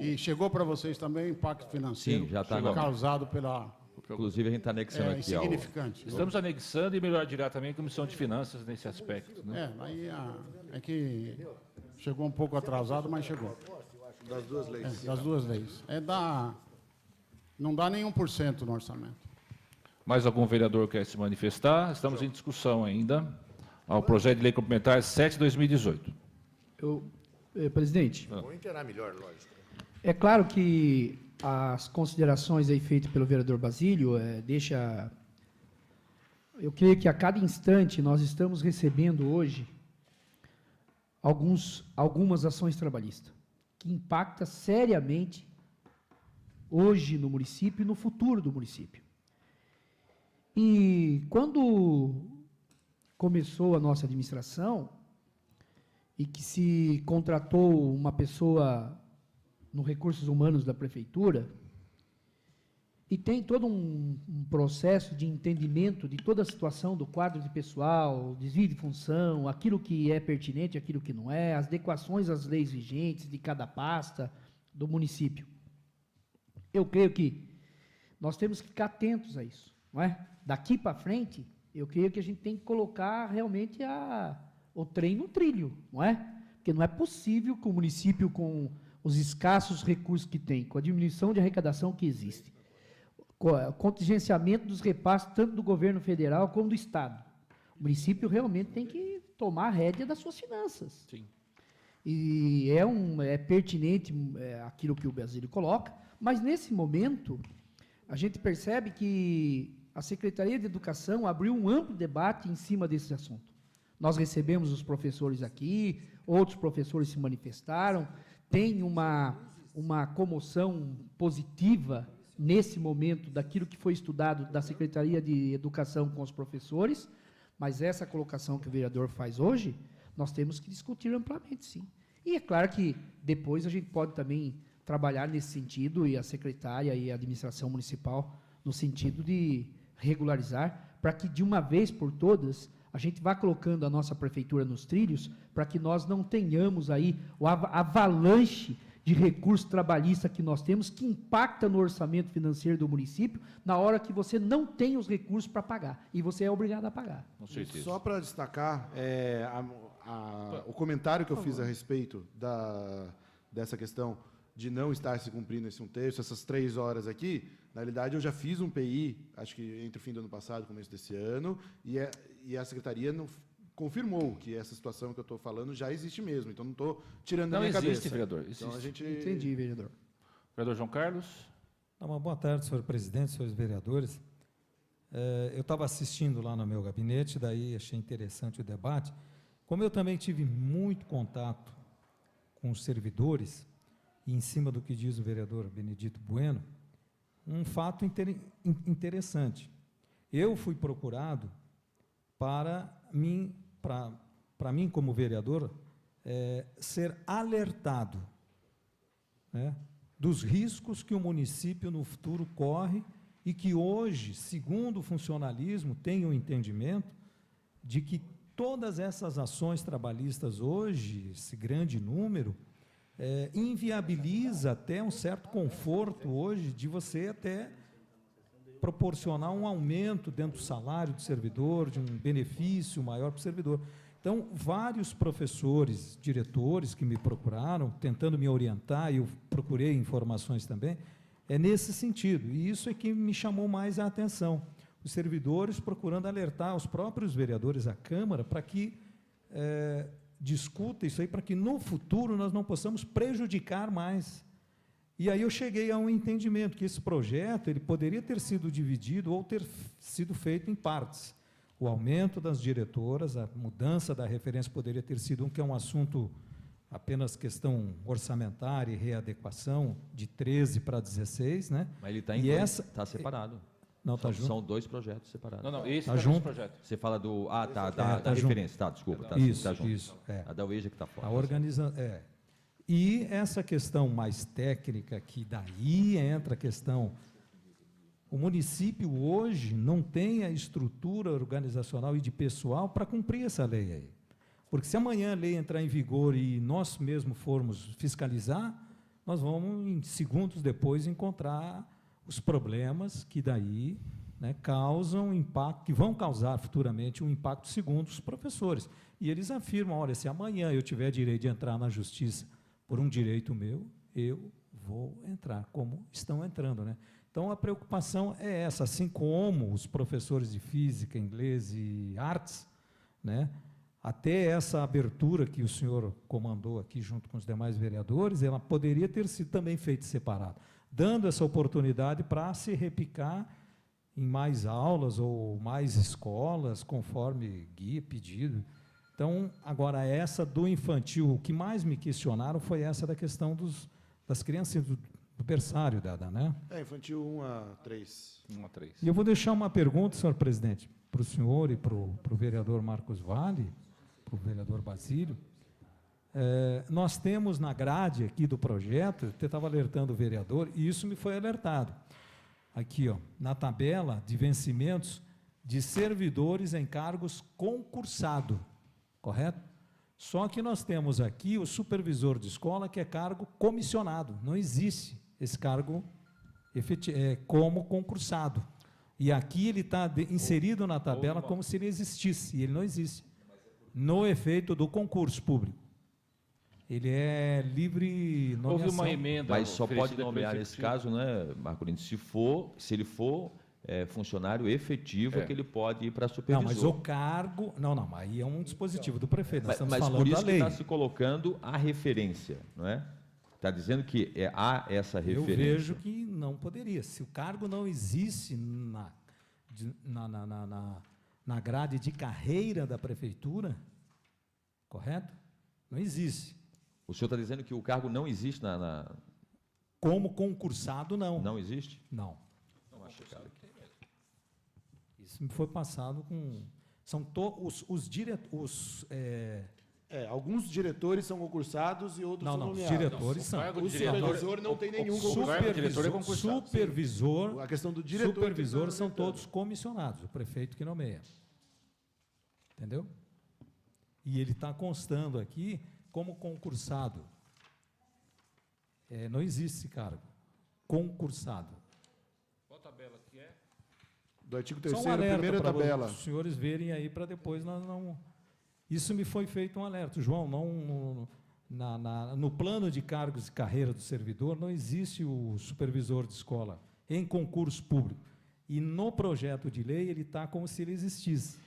G: E chegou para vocês também o impacto financeiro.
D: Sim, já está
G: causado pela...
D: Inclusive, a gente está anexando aqui.
G: Insignificante.
A: Estamos anexando e melhor dirá também a Comissão de Finanças nesse aspecto. Né?
G: Aí é que chegou um pouco atrasado, mas chegou.
E: Das 2 leis.
G: Das 2 leis. Não dá nem 1% no orçamento.
A: Mais algum vereador quer se manifestar? Estamos em discussão ainda ao projeto de lei complementar 7/2018.
F: Presidente,
C: Vou inteirar melhor, lógico.
F: é claro que as considerações aí feitas pelo vereador Basílio deixa... Eu creio que a cada instante nós estamos recebendo hoje algumas ações trabalhistas que impactam seriamente hoje no município e no futuro do município. E quando começou a nossa administração e que se contratou uma pessoa no Recursos Humanos da Prefeitura, e tem todo um processo de entendimento de toda a situação do quadro de pessoal, desvio de função, aquilo que é pertinente, aquilo que não é, as adequações às leis vigentes de cada pasta do município. Eu creio que nós temos que ficar atentos a isso, não é? Daqui para frente, eu creio que a gente tem que colocar realmente o trem no trilho, não é? Porque não é possível que o município, com os escassos recursos que tem, com a diminuição de arrecadação que existe, com o contingenciamento dos repasses, tanto do governo federal como do Estado, o município realmente tem que tomar a rédea das suas finanças.
A: Sim.
F: E é pertinente aquilo que o Basílio coloca, mas nesse momento a gente percebe que a Secretaria de Educação abriu um amplo debate em cima desse assunto. Nós recebemos os professores aqui, outros professores se manifestaram, tem uma comoção positiva nesse momento daquilo que foi estudado da Secretaria de Educação com os professores, mas essa colocação que o vereador faz hoje, nós temos que discutir amplamente, sim. E é claro que depois a gente pode também trabalhar nesse sentido, e a secretária e a administração municipal, no sentido de regularizar, para que de uma vez por todas a gente vá colocando a nossa prefeitura nos trilhos, para que nós não tenhamos aí o avalanche de recursos trabalhistas que nós temos, que impacta no orçamento financeiro do município, na hora que você não tem os recursos para pagar, e você é obrigado a pagar.
A: Com certeza.
E: Só para destacar, o comentário que eu fiz a respeito dessa questão de não estar se cumprindo esse 1/3, essas 3 horas aqui, na realidade eu já fiz um PI, acho que entre o fim do ano passado e o começo desse ano, e a secretaria não confirmou que essa situação que eu estou falando já existe mesmo, então não estou tirando da minha cabeça.
A: Não existe, vereador. Existe.
E: Então a gente...
F: Entendi, vereador.
A: Vereador João Carlos.
H: Uma boa tarde, senhor presidente, senhores vereadores. Eu estava assistindo lá no meu gabinete, daí achei interessante o debate. Como eu também tive muito contato com os servidores, e em cima do que diz o vereador Benedito Bueno, um fato interessante. Eu fui procurado para mim como vereador, ser alertado, né, dos riscos que o município no futuro corre e que hoje, segundo o funcionalismo, tem o entendimento de que todas essas ações trabalhistas hoje, esse grande número, inviabiliza até um certo conforto hoje de você até proporcionar um aumento dentro do salário do servidor, de um benefício maior para o servidor. Então, vários professores, diretores que me procuraram, tentando me orientar, e eu procurei informações também, nesse sentido, e isso é que me chamou mais a atenção. Os servidores procurando alertar os próprios vereadores à Câmara para que discuta isso aí, para que no futuro nós não possamos prejudicar mais. E aí eu cheguei a um entendimento que esse projeto ele poderia ter sido dividido ou ter sido feito em partes. O aumento das diretoras, a mudança da referência poderia ter sido que é um assunto apenas questão orçamentária e readequação de 13 para 16, né?
D: Mas ele está separado.
H: Não, está junto.
D: São 2 projetos separados.
A: Não, esse
H: Tá
A: tá
H: junto.
A: nesse projeto.
D: Você fala do... da
H: tá
D: referência, tá, desculpa. Tá,
H: Isso,
D: tá junto.
H: isso,
D: A da UEJA que está fora.
H: A organização, E essa questão mais técnica, que daí entra a questão, o município hoje não tem a estrutura organizacional e de pessoal para cumprir essa lei aí. Porque se amanhã a lei entrar em vigor e nós mesmos formos fiscalizar, nós vamos, em segundos depois, encontrar os problemas que daí, né, causam impacto, que vão causar futuramente um impacto segundo os professores. E eles afirmam, olha, se amanhã eu tiver direito de entrar na justiça por um direito meu, eu vou entrar, como estão entrando, né? Então, a preocupação é essa, assim como os professores de física, inglês e artes, né? Até essa abertura que o senhor comandou aqui junto com os demais vereadores, ela poderia ter sido também feita separada, dando essa oportunidade para se repicar em mais aulas ou mais escolas, conforme guia pedido. Então, agora, essa do infantil, o que mais me questionaram foi essa da questão das crianças, do berçário, né?
E: Infantil 1 a 3.
A: 1 a 3.
H: E eu vou deixar uma pergunta, senhor presidente, para o senhor e para o vereador Marcos Vale, para o vereador Basílio. Nós temos na grade aqui do projeto, eu estava alertando o vereador, e isso me foi alertado. Aqui, ó, na tabela de vencimentos de servidores em cargos concursados. Correto? Só que nós temos aqui o supervisor de escola, que é cargo comissionado. Não existe esse cargo como concursado. E aqui ele está inserido na tabela como se ele existisse, e ele não existe. No efeito do concurso público. ele é livre nomeação.
A: Houve uma emenda.
D: Mas só pode
A: oferecida
D: nomear
A: pelo
D: nesse
A: Executivo.
D: caso, né, Marcolino, se ele for funcionário efetivo, é que ele pode ir para
H: Não,
D: supervisor.
H: mas o cargo... Não, aí é um dispositivo do prefeito. Nós estamos
D: Mas
H: falando
D: por isso
H: da
D: que
H: lei.
D: está se colocando a referência, não é? Está dizendo que há essa
H: Eu
D: referência.
H: vejo que não poderia. Se o cargo não existe na grade de carreira da prefeitura, correto? Não existe.
D: O senhor está dizendo que o cargo não existe
H: Como concursado, não.
D: Não existe?
H: Não. Isso me foi passado com... São os diretores...
E: Alguns diretores são concursados e outros
H: Não,
E: são
H: não, os
E: nomeados.
H: diretores são.
A: cargo
E: O
A: de diretor-
E: supervisor não tem nenhum
A: o
E: concurso.
A: cargo de diretor é concursado.
H: Supervisor,
E: A questão do diretor.
H: supervisores
E: que
H: são
E: está tentando.
H: todos comissionados, o prefeito que nomeia. Entendeu? E ele está constando aqui como concursado. Não existe esse cargo. Concursado.
A: Qual tabela que é?
E: Do artigo
H: Só
E: 3º,
H: um alerta
E: primeira
H: para
E: tabela.
H: os senhores verem aí para depois nós não... Isso me foi feito um alerta, João, no plano de cargos e carreira do servidor não existe o supervisor de escola em concurso público. E no projeto de lei ele está como se ele existisse.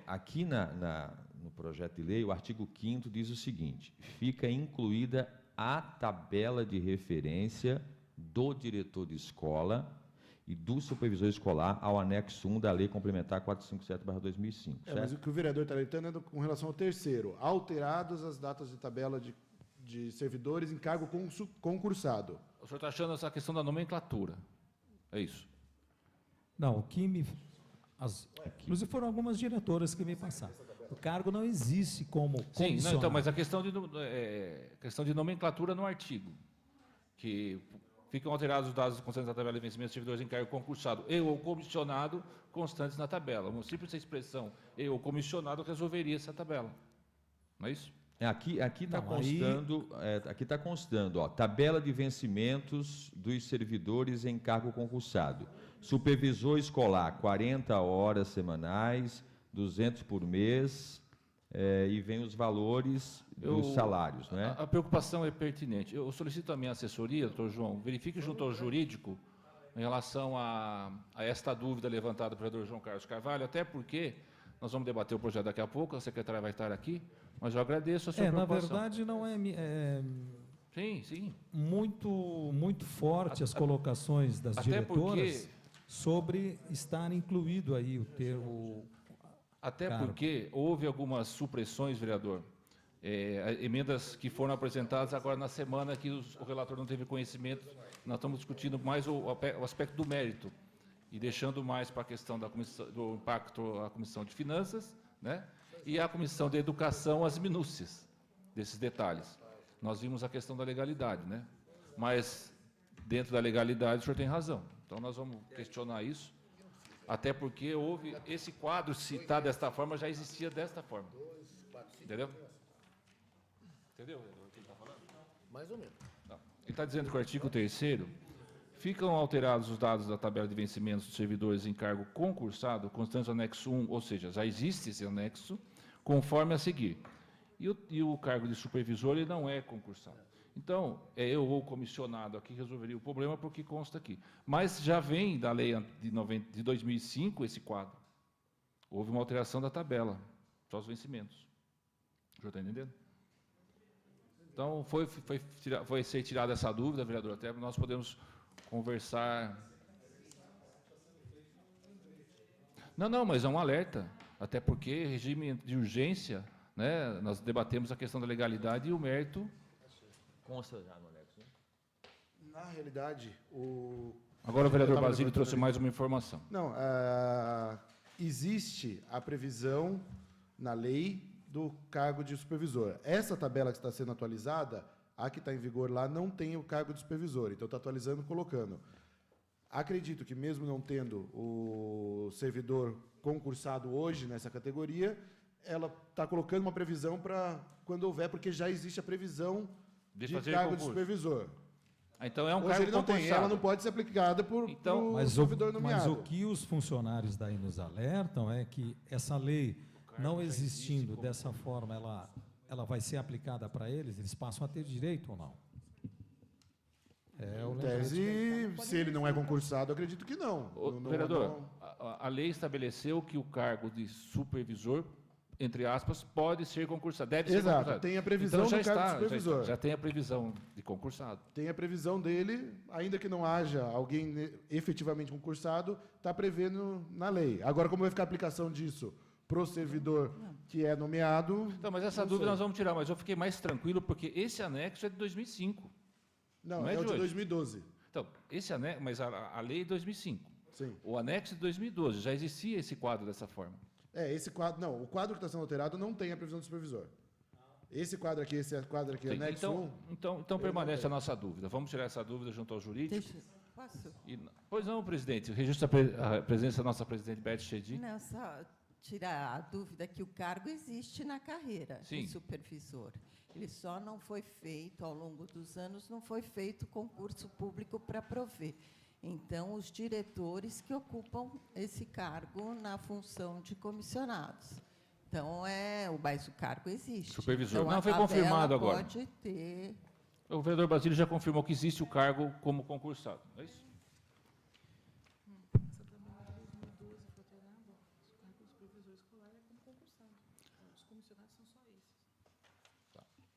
D: Aqui no projeto de lei, o artigo 5º diz o seguinte: fica incluída a tabela de referência do diretor de escola e do supervisor escolar ao anexo 1 da Lei Complementar 457/2005.
E: Mas o que o vereador está alertando é com relação ao terceiro. Alteradas as datas de tabela de servidores em cargo concursado.
A: O senhor está achando essa questão da nomenclatura? É isso?
H: Não, o que me... inclusive foram algumas diretoras que me passaram. O cargo não existe como
A: Sim,
H: comissionado.
A: não, então, mas a questão de nomenclatura no artigo, que ficam alterados os dados constantes da tabela de vencimento de servidores em cargo concursado e ou comissionado constantes na tabela. Uma simples expressão e ou comissionado resolveria essa tabela. Não é isso?
D: Aqui está
H: Não, aí-
D: constando, ó, tabela de vencimentos dos servidores em cargo concursado. Supervisor escolar, 40 horas semanais, 200 por mês, e vem os valores dos salários, não é?
A: A preocupação é pertinente. Eu solicito a minha assessoria, doutor João, verifique junto ao jurídico em relação a esta dúvida levantada pelo vereador João Carlos Carvalho, até porque nós vamos debater o projeto daqui a pouco, a secretária vai estar aqui, mas eu agradeço a sua
H: Na
A: preocupação.
H: verdade, não
A: Sim.
H: muito forte as colocações das
A: Até
H: diretoras
A: porque-
H: sobre estar incluído aí o termo...
A: Até
H: Claro.
A: porque houve algumas supressões, vereador, emendas que foram apresentadas agora na semana que o relator não teve conhecimento. Nós estamos discutindo mais o aspecto do mérito e deixando mais para a questão do impacto à Comissão de Finanças, né? E a Comissão de Educação as minúcias desses detalhes. Nós vimos a questão da legalidade, né? Mas dentro da legalidade o senhor tem razão. Então nós vamos questionar isso. Até porque houve esse quadro, se está desta forma, já existia desta forma. Entendeu? Entendeu o que ele está falando?
C: Mais ou menos.
A: Não. Ele está dizendo que o artigo 3º ficam alterados os dados da tabela de vencimentos dos servidores em cargo concursado, constantes no anexo 1, ou seja, já existe esse anexo, conforme a seguir. E o cargo de supervisor ele não é concursado. Então, eu ou comissionado aqui resolveria o problema porque consta aqui. Mas já vem da lei de 2005 esse quadro. Houve uma alteração da tabela para os vencimentos. O senhor está entendendo? Então, foi ser tirada essa dúvida, vereador, até nós podemos conversar. Não, mas é um alerta. Até porque regime de urgência, né, nós debatemos a questão da legalidade e o mérito.
D: Consta já no anexo, né?
E: Na realidade,
A: Agora o vereador
E: Eu tava
A: Basílio trouxe
E: levantando
A: mais uma informação.
E: Não, existe a previsão na lei do cargo de supervisor. Essa tabela que está sendo atualizada, a que está em vigor lá, não tem o cargo de supervisor. Então, está atualizando, colocando. Acredito que, mesmo não tendo o servidor concursado hoje nessa categoria, ela está colocando uma previsão para quando houver, porque já existe a previsão
A: De
E: de
A: fazer
E: cargo de
A: concurso.
E: supervisor.
A: Então é um
E: Hoje
A: cargo
E: ele não tem,
A: concursado.
E: ela não pode ser aplicada por
A: Então,
H: Mas
E: servidor
H: mas
E: nomeado.
H: o que os funcionários daí nos alertam é que essa lei, não existindo dessa forma, ela vai ser aplicada para eles? Eles passam a ter direito ou não? É o
E: Em tese, se ele não é concursado, eu acredito que não.
A: Vereador, a lei estabeleceu que o cargo de supervisor, entre aspas, pode ser concursado, deve ser
E: Exato,
A: concursado.
E: tem a previsão
A: Então, já
E: do cargo de
A: está,
E: supervisor.
A: já tem a previsão de concursado.
E: Tem a previsão dele, ainda que não haja alguém efetivamente concursado, está prevendo na lei. Agora, como vai ficar a aplicação disso para o servidor que é nomeado...
A: Então, mas essa
E: não
A: dúvida
E: sei.
A: nós vamos tirar, mas eu fiquei mais tranquilo porque esse anexo é de 2005.
E: Não,
A: não é
E: é o
A: de
E: de
A: hoje.
E: 2012.
A: Então, esse anexo, mas a lei é de 2005.
E: Sim.
A: O anexo de 2012, já existia esse quadro dessa forma.
E: Esse quadro... Não, o quadro que está sendo alterado não tem a previsão do supervisor. Esse quadro aqui, anexo 1...
A: Então permanece a nossa dúvida. Vamos tirar essa dúvida junto ao jurídico.
I: Posso?
A: Pois não, presidente. Registra a presença da nossa presidente Beth Chedi.
I: Não, só tirar a dúvida que o cargo existe na carreira
A: Sim.
I: de supervisor. Ele só não foi feito, ao longo dos anos, não foi feito concurso público para prover. Então, os diretores que ocupam esse cargo na função de comissionados. Então, mas o cargo existe.
A: Supervisor.
I: Então,
A: Não,
I: a
A: foi
I: tabela
A: confirmado agora.
I: Pode ter.
A: O vereador Basílio já confirmou que existe o cargo como concursado. É isso?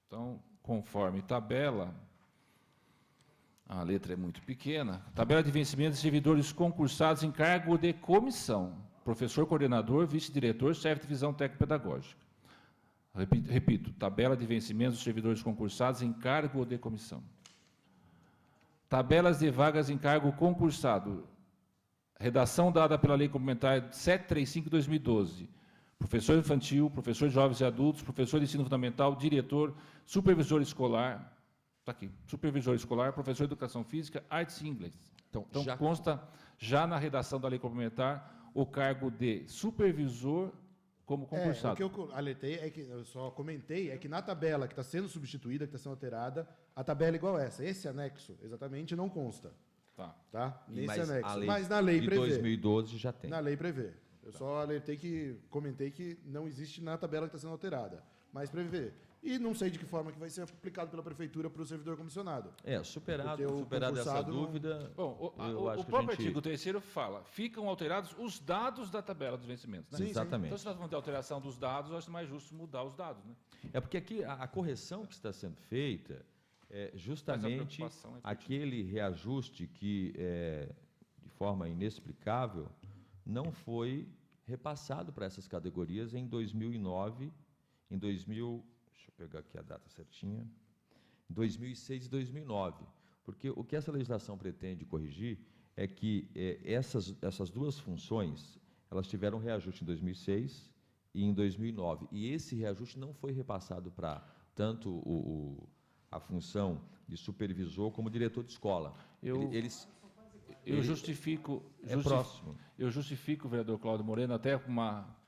A: Então, conforme tabela, a letra é muito pequena, tabela de vencimentos de servidores concursados em cargo de comissão, professor coordenador, vice-diretor, chefe de divisão técnico-pedagógica. Repito, tabela de vencimentos dos servidores concursados em cargo de comissão. Tabelas de vagas em cargo concursado. Redação dada pela Lei Complementar 735/2012. Professor infantil, professor de jovens e adultos, professor de ensino fundamental, diretor, supervisor escolar, está aqui, supervisor escolar, professor de educação física, artes e inglês. Então
D: já
A: consta já na redação da Lei Complementar o cargo de supervisor como concursado.
E: O que eu alertei é que eu só comentei é que na tabela que está sendo substituída, que está sendo alterada, a tabela é igual a essa. Esse anexo, exatamente, não consta. Tá? Nesse
D: Mas
E: anexo. Mas na lei
D: de
E: prevê.
D: 2012 já tem.
E: Na lei prevê. Eu só alertei comentei que não existe na tabela que está sendo alterada, mas prevê. E não sei de que forma que vai ser aplicado pela prefeitura para o servidor comissionado.
D: Superado
E: Porque o
D: essa
E: concursado não-
D: dúvida.
A: Bom,
D: eu acho
A: o
D: que
A: próprio
D: a gente-
A: artigo 3º fala, ficam alterados os dados da tabela dos vencimentos. Né?
E: Sim, sim.
D: Exatamente.
A: Então, se nós vamos ter alteração dos dados, eu acho mais justo mudar os dados. Né?
D: É porque aqui a correção que está sendo feita é justamente
A: preocupação é pertinente.
D: aquele reajuste que, de forma inexplicável, não foi repassado para essas categorias em 2009, deixa eu pegar aqui a data certinha, 2006 e 2009. Porque o que essa legislação pretende corrigir é que essas duas funções, elas tiveram reajuste em 2006 e em 2009. E esse reajuste não foi repassado para tanto a função de supervisor como diretor de escola.
A: Eu justifico,
D: próximo.
A: eu justifico, vereador Cláudio Moreno, até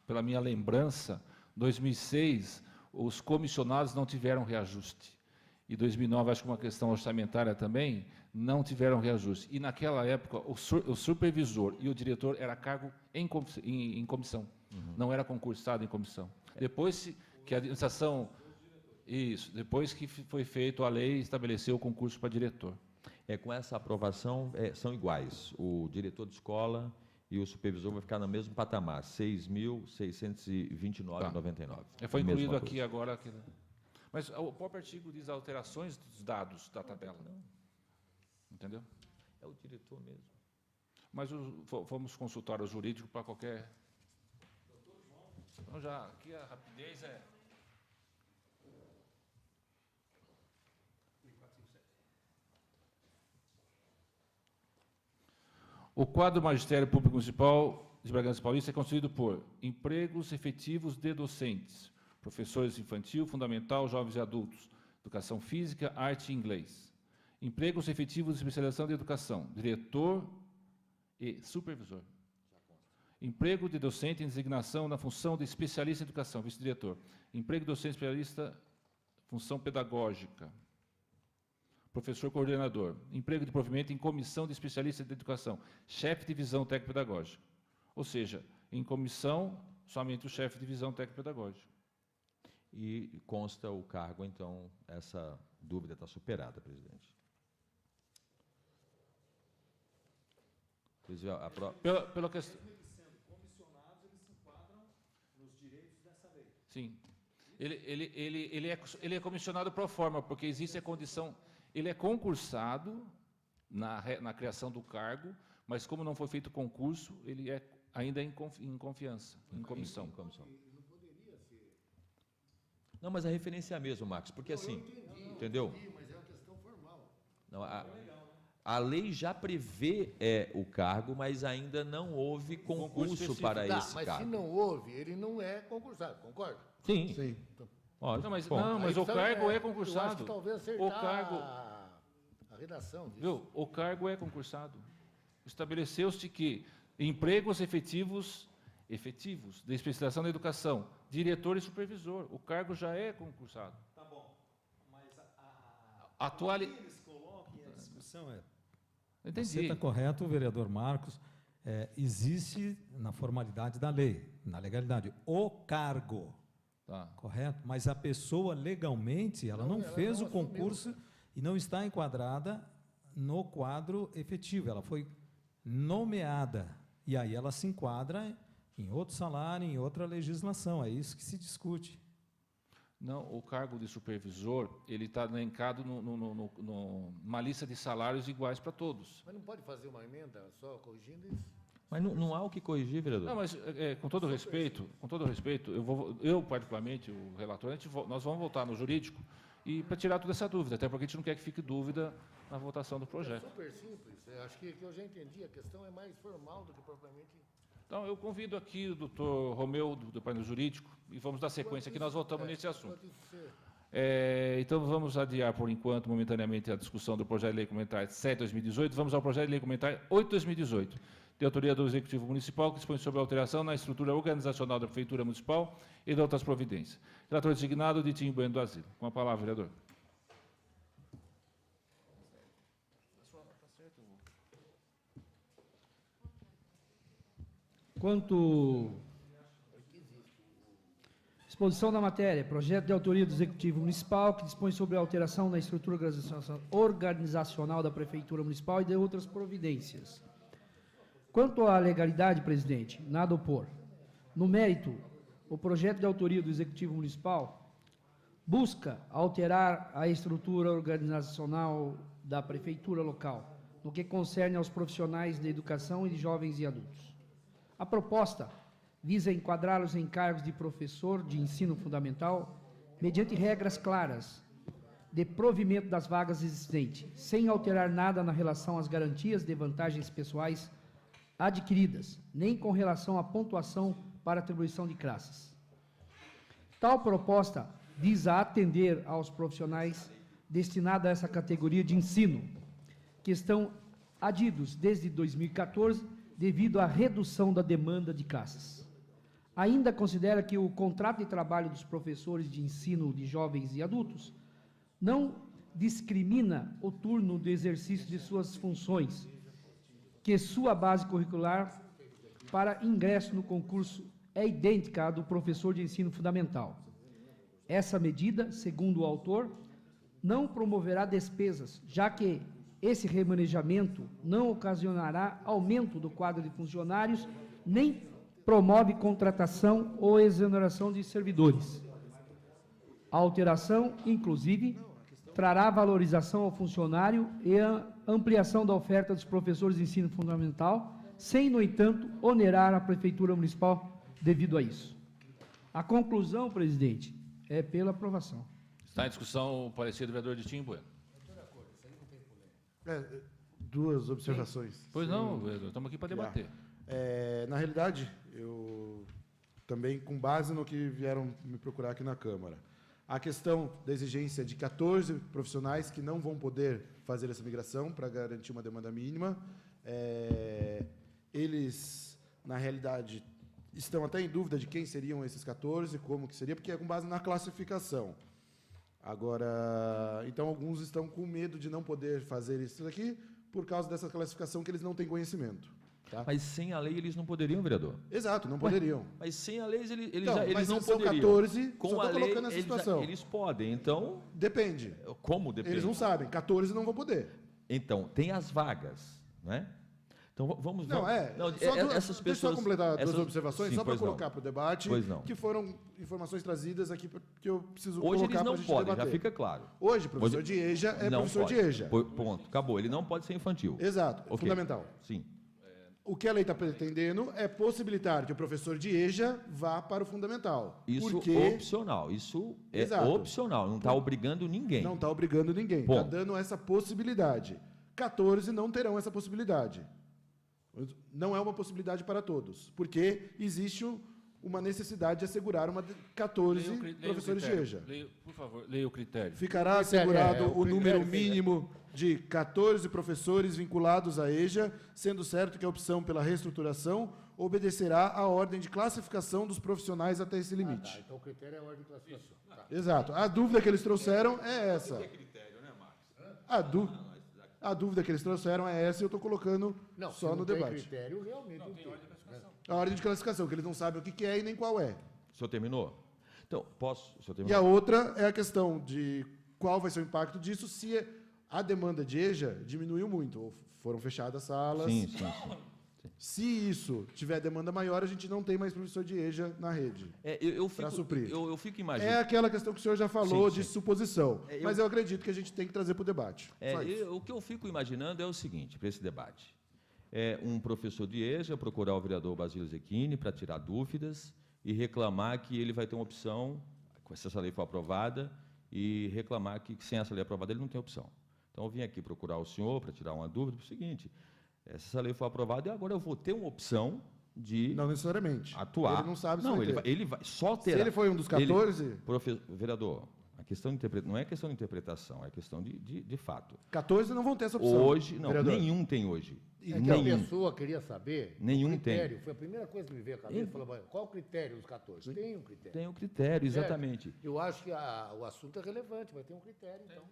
A: pela minha lembrança, 2006, os comissionados não tiveram reajuste. E 2009, acho que uma questão orçamentária também, não tiveram reajuste. E naquela época, o supervisor e o diretor era cargo em comissão, não era concursado em comissão. Depois que a administração... Isso, depois que foi feito a lei, estabeleceu o concurso para diretor.
D: Com essa aprovação, são iguais. O diretor de escola e o supervisor vão ficar no mesmo patamar, R$ 6.629,99.
A: Foi
D: Mesma
A: incluído
D: coisa.
A: aqui agora. Mas o próprio artigo diz alterações dos dados da tabela. Entendeu?
D: É o diretor mesmo.
A: Mas vamos consultar o jurídico para qualquer... Então, já aqui a rapidez é... O quadro do Magistério Público Municipal de Bragança Paulista é constituído por empregos efetivos de docentes, professores infantil, fundamental, jovens e adultos, educação física, arte e inglês. Empregos efetivos de especialização de educação, diretor e supervisor. Emprego de docente em designação na função de especialista em educação, vice-diretor. Emprego de docente especialista, função pedagógica. Professor coordenador. Emprego de provimento em comissão de especialista de educação. Chefe de divisão técnico-pedagógica. Ou seja, em comissão, somente o chefe de divisão técnico-pedagógica.
D: e consta o cargo, então essa dúvida está superada, presidente.
A: Pela questão. Sim. Ele é comissionado pro forma, porque existe a condição. Ele é concursado na criação do cargo, mas como não foi feito concurso, ele é ainda em confiança, em comissão.
D: Não, mas a referência é a mesma, Marcos, porque assim, entendeu?
C: Mas é uma questão formal.
D: Não, a lei já prevê o cargo, mas ainda não houve concurso para
C: Tá,
D: esse
C: mas
D: cargo.
C: se não houve, ele não é concursado, concorda?
D: Sim.
E: Sim.
D: Ótimo.
A: Não, mas,
D: Bom,
A: não, mas
C: Aí
A: o
C: precisa,
A: cargo é
C: Eu acho
A: concursado.
C: que talvez acertar
A: O cargo,
C: a redação disso.
A: viu? O cargo é concursado. Estabeleceu-se que empregos efetivos de especialização na educação, diretor e supervisor, o cargo já é concursado.
H: Tá bom, mas
A: Eles
H: colocam a discussão é...
A: Entendi.
H: Você está correto, vereador Marcos. Existe na formalidade da lei, na legalidade, o cargo,
A: Tá.
H: correto? Mas a pessoa, legalmente, ela não fez o concurso e não está enquadrada no quadro efetivo. Ela foi nomeada. E aí ela se enquadra em outro salário, em outra legislação. É isso que se discute.
A: Não, o cargo de supervisor, ele está elencado numa lista de salários iguais para todos.
C: Mas não pode fazer uma emenda só corrigindo isso?
D: Mas não há o que corrigir, vereador?
A: Não, mas com todo respeito, eu particularmente, o relator, nós vamos voltar no jurídico e para tirar toda essa dúvida, até porque a gente não quer que fique dúvida na votação do
C: É
A: projeto.
C: super simples. Acho que eu já entendi. A questão é mais formal do que propriamente...
A: Então, eu convido aqui o doutor Romeu, do Departamento Jurídico, e vamos dar sequência aqui, nós voltamos nesse assunto. Então, vamos adiar, por enquanto, momentaneamente, a discussão do projeto de lei complementar 7/2018. Vamos ao projeto de lei complementar 8/2018, de autoria do Executivo Municipal, que dispõe sobre a alteração na estrutura organizacional da Prefeitura Municipal e de outras providências. Relator designado, Ditinho Bueno do Asilo. Com a palavra, vereador.
F: Quanto exposição da matéria, projeto de autoria do Executivo Municipal, que dispõe sobre a alteração na estrutura organizacional da Prefeitura Municipal e de outras providências. Quanto à legalidade, presidente, nada a opor. No mérito, o projeto de autoria do Executivo Municipal busca alterar a estrutura organizacional da Prefeitura local, no que concerne aos profissionais de educação e de jovens e adultos. A proposta visa enquadrá-los em cargos de professor de ensino fundamental mediante regras claras de provimento das vagas existentes, sem alterar nada na relação às garantias de vantagens pessoais adquiridas, nem com relação à pontuação para atribuição de classes. Tal proposta visa atender aos profissionais destinados a essa categoria de ensino, que estão adidos desde 2014 devido à redução da demanda de classes. Ainda considera que o contrato de trabalho dos professores de ensino de jovens e adultos não discrimina o turno de exercício de suas funções, que sua base curricular para ingresso no concurso é idêntica à do professor de ensino fundamental. Essa medida, segundo o autor, não promoverá despesas, já que esse remanejamento não ocasionará aumento do quadro de funcionários, nem promove contratação ou exoneração de servidores. A alteração, inclusive, trará valorização ao funcionário e a ampliação da oferta dos professores de ensino fundamental, sem, no entanto, onerar a Prefeitura Municipal devido a isso. A conclusão, presidente, é pela aprovação.
A: Está em discussão o parecer do vereador Ditinho Bueno.
E: Duas observações.
A: Pois não, vereador, estamos aqui para debater.
E: Na realidade, eu também, com base no que vieram me procurar aqui na Câmara, a questão da exigência de 14 profissionais que não vão poder fazer essa migração para garantir uma demanda mínima, eles, na realidade, estão até em dúvida de quem seriam esses 14, como que seria, porque é com base na classificação. Agora, então, alguns estão com medo de não poder fazer isso aqui por causa dessa classificação que eles não têm conhecimento. Tá?
D: Mas sem a lei eles não poderiam, vereador?
E: Exato, não poderiam.
D: Mas sem a lei eles
E: Então,
D: eles
E: mas
D: não
E: são
D: poderiam.
E: 14,
D: Com
E: só
D: a
E: tô
D: lei
E: colocando essa situação.
D: eles podem, então...
E: Depende.
D: Como depende?
E: Eles não sabem, 14 não vão poder.
D: Então, tem as vagas, não é? Então, vamos...
E: Não,
D: não,
E: Só
D: essas pessoas...
E: deixa eu só completar duas
D: essas-
E: observações,
D: Sim,
E: só para
D: pois não.
E: colocar para o debate,
D: Pois não.
E: que foram informações trazidas aqui que eu preciso
D: Hoje
E: colocar
D: eles não
E: para a gente
D: podem, já
E: debater.
D: fica claro.
E: Hoje, professor
D: Hoje-
E: de EJA é
D: Não
E: professor
D: pode.
E: de EJA.
D: Ponto, acabou. Ele não pode ser infantil.
E: Exato,
D: Ok.
E: fundamental.
D: Sim.
E: O que a lei está pretendendo é possibilitar que o professor de EJA vá para o fundamental.
D: Isso
E: porque
D: opcional. Isso é
E: Exato.
D: opcional. Não está obrigando ninguém.
E: não está obrigando ninguém, está
D: Ponto.
E: dando essa possibilidade. 14 não terão essa possibilidade. Não é uma possibilidade para todos, porque existe uma necessidade de assegurar 14
A: Leia o
E: professores de
A: critério.
E: EJA.
A: Por favor, leia o critério.
E: Ficará
C: critério,
E: assegurado
C: o
E: o
C: critério
E: número
C: fica-
E: mínimo de 14 professores vinculados à EJA, sendo certo que a opção pela reestruturação obedecerá à ordem de classificação dos profissionais até esse limite.
C: Então o critério é a ordem de classificação. Tá.
E: Exato. A dúvida que eles trouxeram é essa. A dúvida que eles trouxeram é essa e eu estou colocando
C: Não, se
E: só
C: não
E: no
C: tem
E: debate.
C: critério, realmente não tem.
E: A ordem de classificação, que eles não sabem o que é e nem qual é.
D: O senhor terminou? Então, posso? O senhor
E: E a
D: terminou?
E: outra é a questão de qual vai ser o impacto disso se a demanda de EJA diminuiu muito, ou foram fechadas salas.
D: Sim, sim, sim.
E: Se isso tiver demanda maior, a gente não tem mais professor de EJA na rede.
D: Eu
E: Pra
D: fico,
E: suprir.
D: eu fico imaginando.
E: É aquela questão que o senhor já falou
D: Sim,
E: de
D: sim.
E: suposição.
D: É,
E: Mas eu acredito que a gente tem que trazer para o debate. Só isso.
D: O que eu fico imaginando é o seguinte, para esse debate. É um professor de EJA procurar o vereador Basílio Zecchini para tirar dúvidas e reclamar que ele vai ter uma opção, se essa lei for aprovada, e reclamar que sem essa lei aprovada ele não tem opção. Então, eu vim aqui procurar o senhor para tirar uma dúvida, para o seguinte, se essa lei for aprovada, agora eu vou ter uma opção de
E: Não necessariamente.
D: atuar.
E: Ele não sabe se
D: Não,
E: vai
D: ele
E: ter.
D: vai, ele vai só
E: Se
D: terá.
E: ele foi um dos 14,
D: Vereador, a questão de não é questão de interpretação, é questão de fato.
E: 14 não vão ter essa opção.
D: Hoje, não,
E: vereador.
D: nenhum tem hoje.
C: É que a
D: Nenhum.
C: pessoa queria saber
D: Nenhum
C: o critério. Foi a primeira coisa que me veio à cabeça. Falou, "Mas qual o critério dos 14? Tem um critério.
D: Tem um critério, exatamente.
C: Eu acho que o assunto é relevante, vai ter um critério, então.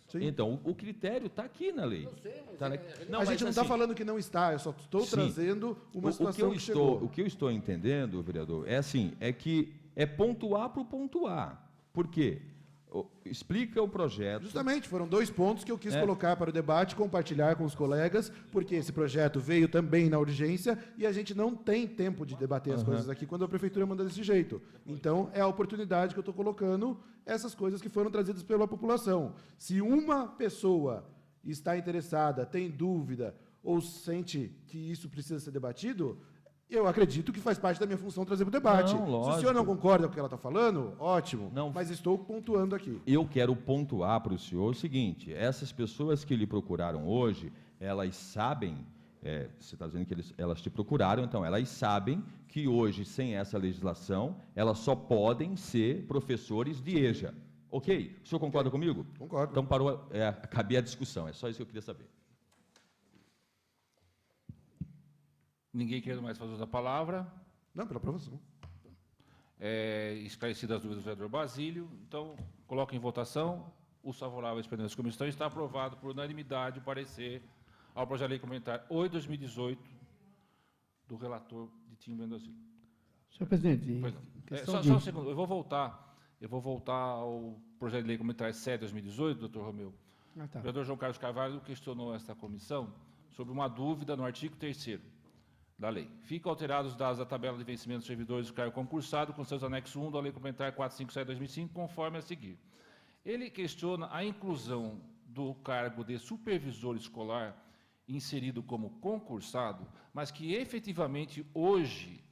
E: Sim.
D: Então, o critério está aqui na lei.
C: Eu sei, mas
D: Tá na-
C: é
E: a
D: mas
E: gente não está
D: assim,
E: falando que não está, eu só estou
D: Sim.
E: trazendo uma situação que chegou.
D: o que eu estou entendendo, vereador, é assim, é que é pontuar para o pontuar. Por quê? Explica o projeto.
E: Justamente, foram 2 pontos que eu quis colocar para o debate, compartilhar com os colegas, porque esse projeto veio também na urgência e a gente não tem tempo de debater as coisas aqui quando a prefeitura manda desse jeito. Então, é a oportunidade que eu estou colocando essas coisas que foram trazidas pela população. Se uma pessoa está interessada, tem dúvida ou sente que isso precisa ser debatido, eu acredito que faz parte da minha função trazer para o debate.
D: Não,
E: Se o
D: lógico.
E: senhor não concorda com o que ela está falando, ótimo,
D: Não.
E: mas estou pontuando aqui.
D: Eu quero pontuar para o senhor o seguinte: essas pessoas que lhe procuraram hoje, elas sabem, você está dizendo que elas te procuraram, então elas sabem que hoje, sem essa legislação, elas só podem ser professores de EJA. Ok? O senhor concorda comigo?
E: Concordo.
D: Então parou, acabei a discussão, é só isso que eu queria saber.
A: Ninguém quer mais fazer uso da palavra.
E: Não, pela aprovação.
A: Esclarecidas as dúvidas do vereador Basílio. Então, coloco em votação. Os favoráveis pendentes da comissão. Está aprovado por unanimidade o parecer ao projeto de lei complementar 8/2018 do relator de Tim Mendonça.
F: Senhor presidente,
A: Pois não.
F: questão
A: Só um segundo, eu vou voltar ao projeto de lei complementar 7/2018, doutor Romeu.
F: Ah, tá.
A: O vereador João Carlos Carvalho questionou esta comissão sobre uma dúvida no artigo 3º da lei. Ficam alterados os dados da tabela de vencimento dos servidores do cargo concursado com seus anexos 1 da Lei Complementar 457/2005, conforme a seguir. Ele questiona a inclusão do cargo de supervisor escolar inserido como concursado, mas que efetivamente hoje,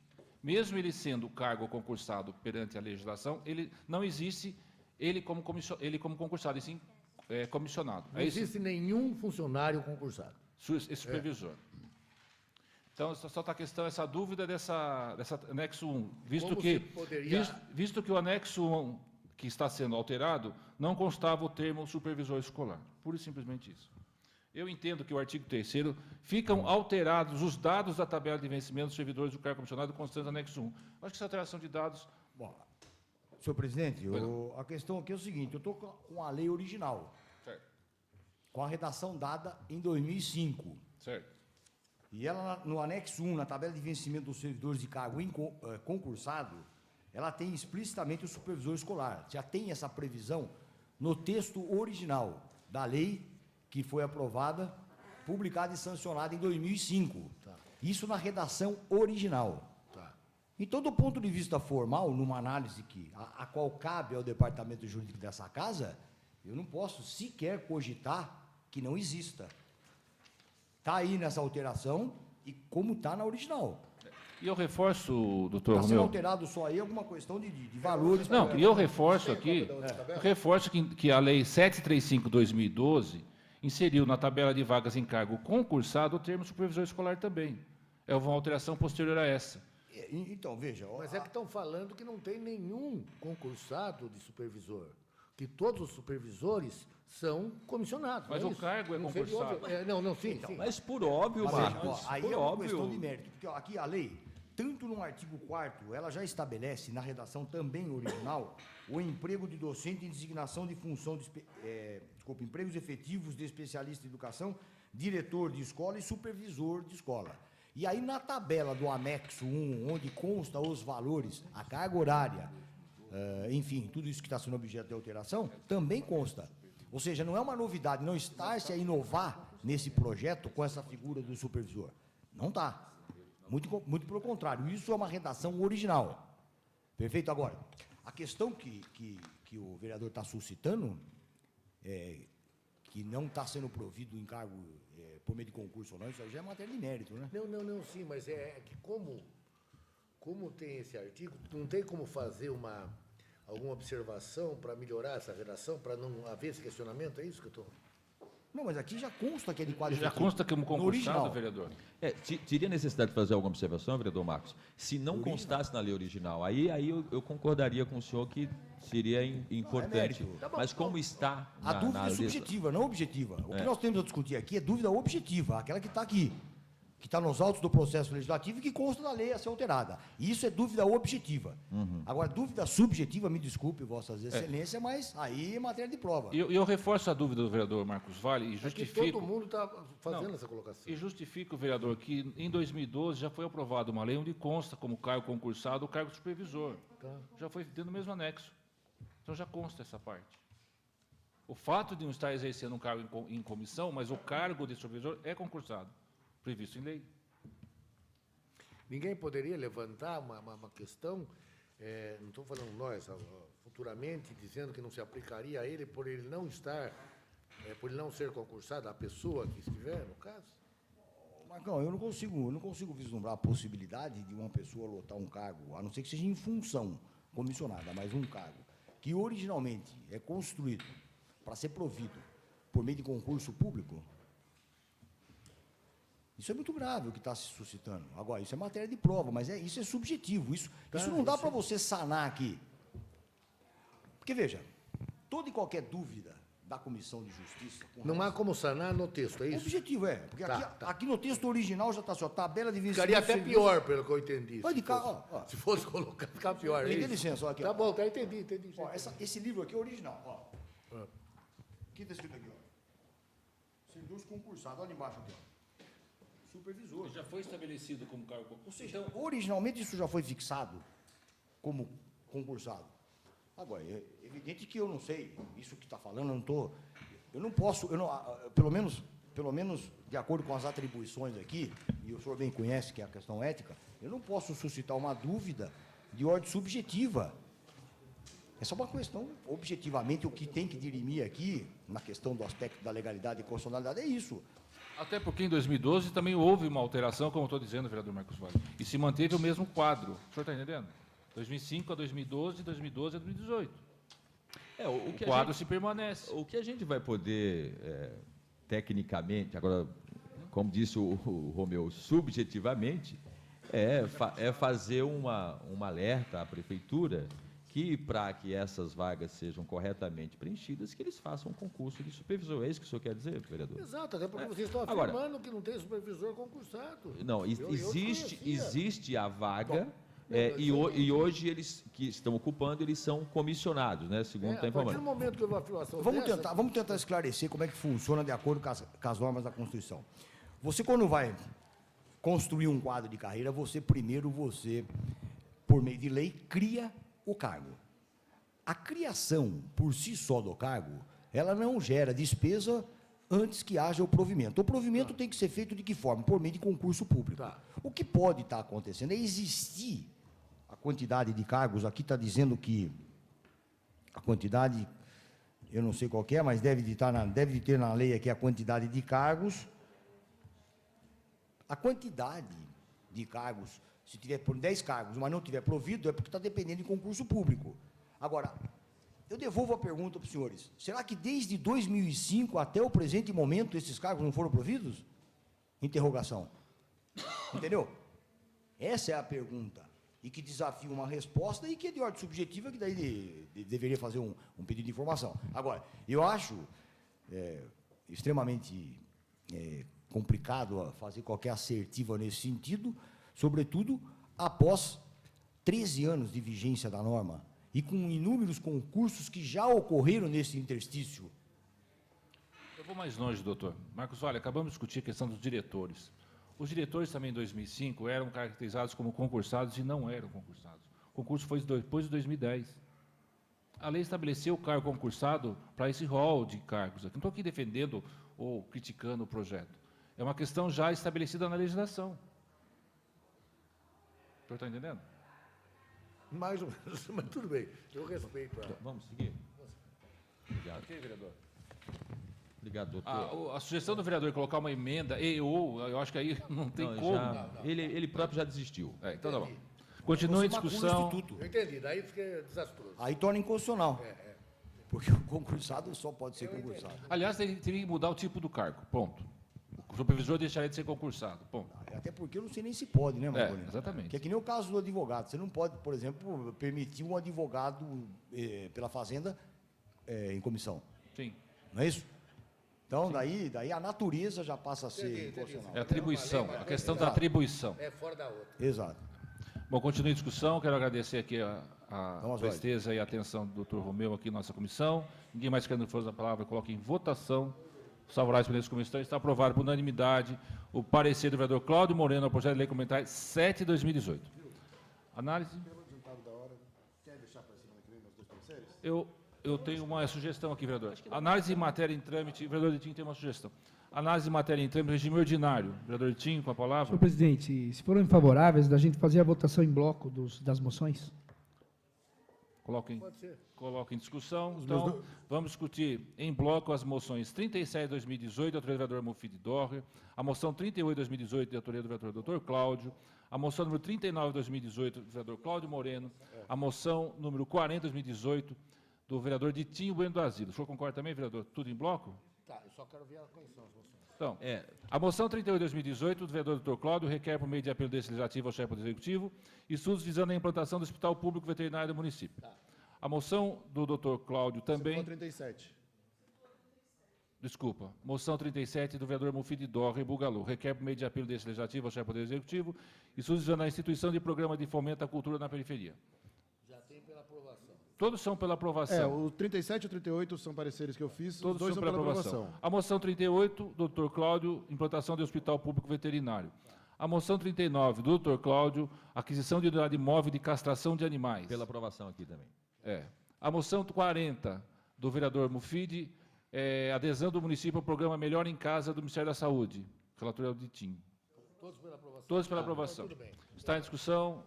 A: mesmo ele sendo cargo concursado perante a legislação, ele não existe ele como concursado, e sim comissionado.
C: Não
A: É isso?
C: existe nenhum funcionário concursado.
A: Esse supervisor. Então, só está a questão, essa dúvida dessa anexo 1, visto
C: Como
A: que,
C: se poderia-
A: visto que o anexo 1, que está sendo alterado, não constava o termo supervisor escolar. Pura e simplesmente isso. Eu entendo que o artigo 3º ficam alterados os dados da tabela de vencimento dos servidores do cargo comissionado constantes do anexo 1. Acho que essa alteração de dados...
J: Bom, senhor presidente,
A: Pois
J: a questão aqui é o seguinte, eu estou com a lei original,
A: Certo,
J: com a redação dada em 2005.
A: certo.
J: E ela, no anexo 1, na tabela de vencimento dos servidores de cargo concursado, ela tem explicitamente o supervisor escolar. Já tem essa previsão no texto original da lei que foi aprovada, publicada e sancionada em 2005. Isso na redação original. Então, do ponto de vista formal, numa análise a qual cabe ao departamento jurídico dessa casa, eu não posso sequer cogitar que não exista. Está aí nessa alteração e como está na original.
A: E eu reforço, doutor
J: Está sendo
A: Romeu...
J: alterado só aí alguma questão de valores.
A: Não, e eu reforço aqui, que a Lei 735/2012 inseriu na tabela de vagas em cargo concursado o termo supervisor escolar também. É uma alteração posterior a essa.
J: Então, veja...
C: Mas é que estão falando que não tem nenhum concursado de supervisor, que todos os supervisores são comissionados.
A: Mas
C: não
A: o
C: isso?
A: cargo é concursado.
C: Sim.
D: Mas por óbvio,
J: Mas,
D: Marcos,
J: aí
D: por
J: é uma
D: óbvio.
J: questão de mérito, porque ó, aqui a lei, tanto no artigo 4º, ela já estabelece, na redação também original, o emprego de docente em designação de função de, empregos efetivos de especialista em educação, diretor de escola e supervisor de escola. E aí, na tabela do anexo 1, onde consta os valores, a carga horária, enfim, tudo isso que está sendo objeto de alteração, também consta. Ou seja, não é uma novidade, não está-se a inovar nesse projeto com essa figura do supervisor. Não está. Muito pelo contrário, isso é uma redação original. Perfeito? Agora, a questão que o vereador está suscitando, que não está sendo provido o encargo por meio de concurso ou não, isso aí já é matéria de mérito, né?
C: Não, sim, mas é que como tem esse artigo, não tem como fazer alguma observação para melhorar essa redação, para não haver esse questionamento, é isso que eu estou...
J: Não, mas aqui já consta que é de quadro
A: Já consta como concursado,
J: original.
A: vereador?
D: Teria necessidade de fazer alguma observação, vereador Marcos? Se não constasse na lei original, aí eu concordaria com o senhor que seria importante.
J: mérito.
D: Mas como está
J: A dúvida é
D: lei-
J: subjetiva, não objetiva. O que nós temos a discutir aqui é dúvida objetiva, aquela que está aqui, que está nos autos do processo legislativo e que consta na lei a ser alterada. E isso é dúvida objetiva. Agora, dúvida subjetiva, me desculpe, vossas excelências, mas aí é matéria de prova.
A: E eu reforço a dúvida do vereador Marcos Vale e
C: É que
A: justifico...
C: todo mundo está fazendo
A: Não.
C: essa colocação.
A: E justifico, vereador, que em 2012 já foi aprovada uma lei onde consta como cargo concursado o cargo supervisor. Já foi dentro do mesmo anexo. Então já consta essa parte. O fato de não estar exercendo um cargo em comissão, mas o cargo de supervisor é concursado, previsto em lei.
C: Ninguém poderia levantar uma questão, não estou falando nós, futuramente, dizendo que não se aplicaria a ele por ele não estar, por ele não ser concursado, a pessoa que estiver, no caso?
J: Marcão, eu não consigo vislumbrar a possibilidade de uma pessoa lotar um cargo, a não ser que seja em função comissionada, mas um cargo que originalmente é construído para ser provido por meio de concurso público. Isso é muito grave o que está se suscitando. Agora, isso é matéria de prova, mas isso é subjetivo. Isso não dá para você sanar aqui. Porque, veja, toda e qualquer dúvida da Comissão de Justiça...
C: Não há como sanar no texto, é
J: O
C: isso?
J: objetivo porque aqui no texto original já está assim, ó, tabela de vencimento...
C: Ficaria até pior, pelo que eu entendi.
J: Vai de cá, ó.
C: Se fosse colocar, ficar pior.
J: Me
C: é
J: dê
C: isso?
J: licença, ó, aqui.
C: Tá bom, entendi.
J: Ó, esse livro aqui é original, ó. Aqui está escrito aqui, ó. Servidores concursados, olha embaixo aqui, ó. Supervisor.
A: Já foi estabelecido como cargo
J: Ou
A: concursado.
J: seja, originalmente isso já foi fixado como concursado. Agora, é evidente que eu não sei, isso que está falando, eu não posso, pelo menos de acordo com as atribuições aqui, e o senhor bem conhece que é a questão ética, eu não posso suscitar uma dúvida de ordem subjetiva. É só uma questão, objetivamente, o que tem que dirimir aqui, na questão do aspecto da legalidade e constitucionalidade, é isso.
A: Até porque em 2012 também houve uma alteração, como estou dizendo, vereador Marcos Vale, e se manteve o mesmo quadro. O senhor está entendendo? 2005 a 2012, 2012 a 2018. O quadro se permanece.
D: O que a gente vai poder, tecnicamente, agora, como disse o Romeu, subjetivamente, é fazer um alerta à prefeitura que, para que essas vagas sejam corretamente preenchidas, que eles façam um concurso de supervisor. É isso que o senhor quer dizer, vereador?
C: Exato, até porque vocês estão
D: Agora,
C: afirmando que não tem supervisor concursado.
D: Não,
C: Eu
D: existe a vaga, e
C: eu
D: hoje eles que estão ocupando, eles são comissionados, né, segundo está
C: A partir do
D: informando.
C: momento que houve uma afirmação
J: Vamos tentar esclarecer como é que funciona de acordo com as normas da Constituição. Você, quando vai construir um quadro de carreira, primeiro, por meio de lei, cria o cargo. A criação, por si só, do cargo, ela não gera despesa antes que haja o provimento. O provimento tem que ser feito de que forma? Por meio de concurso público. O que pode estar acontecendo é existir a quantidade de cargos, aqui está dizendo que a quantidade, eu não sei qual que é, mas deve de ter na lei aqui a quantidade de cargos. A quantidade de cargos, se tiver por 10 cargos, mas não tiver provido, é porque está dependendo de concurso público. Agora, eu devolvo a pergunta para os senhores. Será que desde 2005 até o presente momento esses cargos não foram providos? Interrogação. Entendeu? Essa é a pergunta. E que desafia uma resposta e que é de ordem subjetiva, que daí deveria fazer um pedido de informação. Agora, eu acho extremamente complicado fazer qualquer assertiva nesse sentido, sobretudo após 13 anos de vigência da norma e com inúmeros concursos que já ocorreram nesse interstício.
A: Eu vou mais longe, doutor. Marcos, olha, acabamos de discutir a questão dos diretores. Os diretores também, em 2005, eram caracterizados como concursados e não eram concursados. O concurso foi depois de 2010. A lei estabeleceu o cargo concursado para esse rol de cargos. Não estou aqui defendendo ou criticando o projeto. É uma questão já estabelecida na legislação. O senhor está entendendo?
C: Mais ou menos, mas tudo bem. Eu respeito.
D: Vamos seguir? Obrigado.
A: Ok, vereador.
D: Obrigado, doutor.
A: A sugestão do vereador colocar uma emenda eu acho que aí não tem como.
D: Ele próprio já desistiu.
A: Então tá bom. Continua em discussão.
C: Eu entendi, daí fica desastroso.
J: Aí torna inconstitucional. Porque o concursado só pode ser concursado.
A: Aliás, teria que mudar o tipo do cargo, ponto. O supervisor deixaria de ser concursado, ponto.
J: Até porque eu não sei nem se pode, né, Marcolino?
A: Exatamente.
J: Que é que nem o caso do advogado. Você não pode, por exemplo, permitir um advogado pela Fazenda em comissão.
A: Sim.
J: Não é isso? Então, daí a natureza já passa a ser inconstitucional.
A: É atribuição, a questão da atribuição.
C: É fora da outra.
J: Exato.
A: Bom, continue a discussão. Quero agradecer aqui a presteza e a atenção do doutor Romeu aqui na nossa comissão. Ninguém mais querendo força da palavra, coloque em votação. Os favoráveis pela comissão. Está aprovado por unanimidade o parecer do vereador Cláudio Moreno ao projeto de lei complementar 7 de 2018. Análise? Eu tenho uma sugestão aqui, vereador. Análise de matéria em trâmite. O vereador Litinho tem uma sugestão. Análise de matéria em trâmite, regime ordinário. Vereador Litinho, com a palavra.
F: Senhor presidente, se forem favoráveis, da gente fazer a votação em bloco das moções?
A: Coloque em discussão. Então, vamos discutir em bloco as moções 37 de 2018, da autoria do vereador Mufid Dorrer, a moção 38 de 2018, da autoria do vereador Dr. Cláudio, a moção número 39 de 2018, do vereador Cláudio Moreno, a moção número 40 de 2018, do vereador Ditinho Bueno do Asilo. O senhor concorda também, vereador? Tudo em bloco?
C: Tá, eu só quero ver quais são as moções.
A: Então, a moção 38 de 2018, do vereador Dr. Cláudio, requer, por meio de apelo desse legislativo ao chefe do Executivo, estudos visando a implantação do Hospital Público Veterinário do município. Tá. A moção do Dr. Cláudio também...
E: 37.
A: Desculpa. Moção 37 do vereador Mufid Dorrer Bugalu. Requer, por meio de apelo desse legislativo ao chefe do Poder Executivo, estudos visando a instituição de programa de fomento à cultura na periferia.
C: Já tem pela aprovação.
A: Todos são pela aprovação.
E: O 37 e o 38 são pareceres que eu fiz,
A: Todos
E: os dois
A: são
E: são
A: pela aprovação. A moção 38, do Dr. Cláudio, implantação de hospital público veterinário. A moção 39, do Dr. Cláudio, aquisição de unidade móvel de castração de animais.
D: Pela aprovação aqui também.
A: A moção 40, do vereador Mufid, adesão do município ao programa Melhor em Casa do Ministério da Saúde. Relator Ditinho.
C: Todos pela aprovação?
A: Todos pela aprovação.
C: Tudo bem.
A: Está em discussão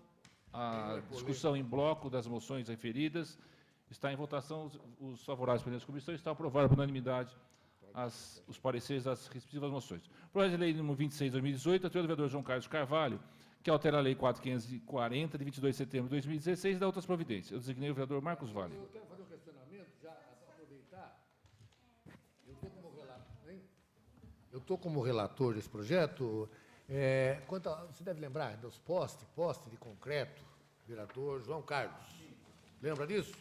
A: a discussão em bloco das moções referidas. Está em votação os favoráveis pela comissão. Está aprovado por unanimidade os pareceres das respectivas moções. Projeto de lei número 26 de 2018, autoria do vereador João Carlos Carvalho, que altera a lei 4.540, de 22 de setembro de 2016, e dá outras providências. Eu designei o vereador Marcos Vale.
C: Eu quero fazer um questionamento, já aproveitar. Eu estou como relator desse projeto. Você deve lembrar dos postes de concreto, vereador João Carlos. Lembra disso?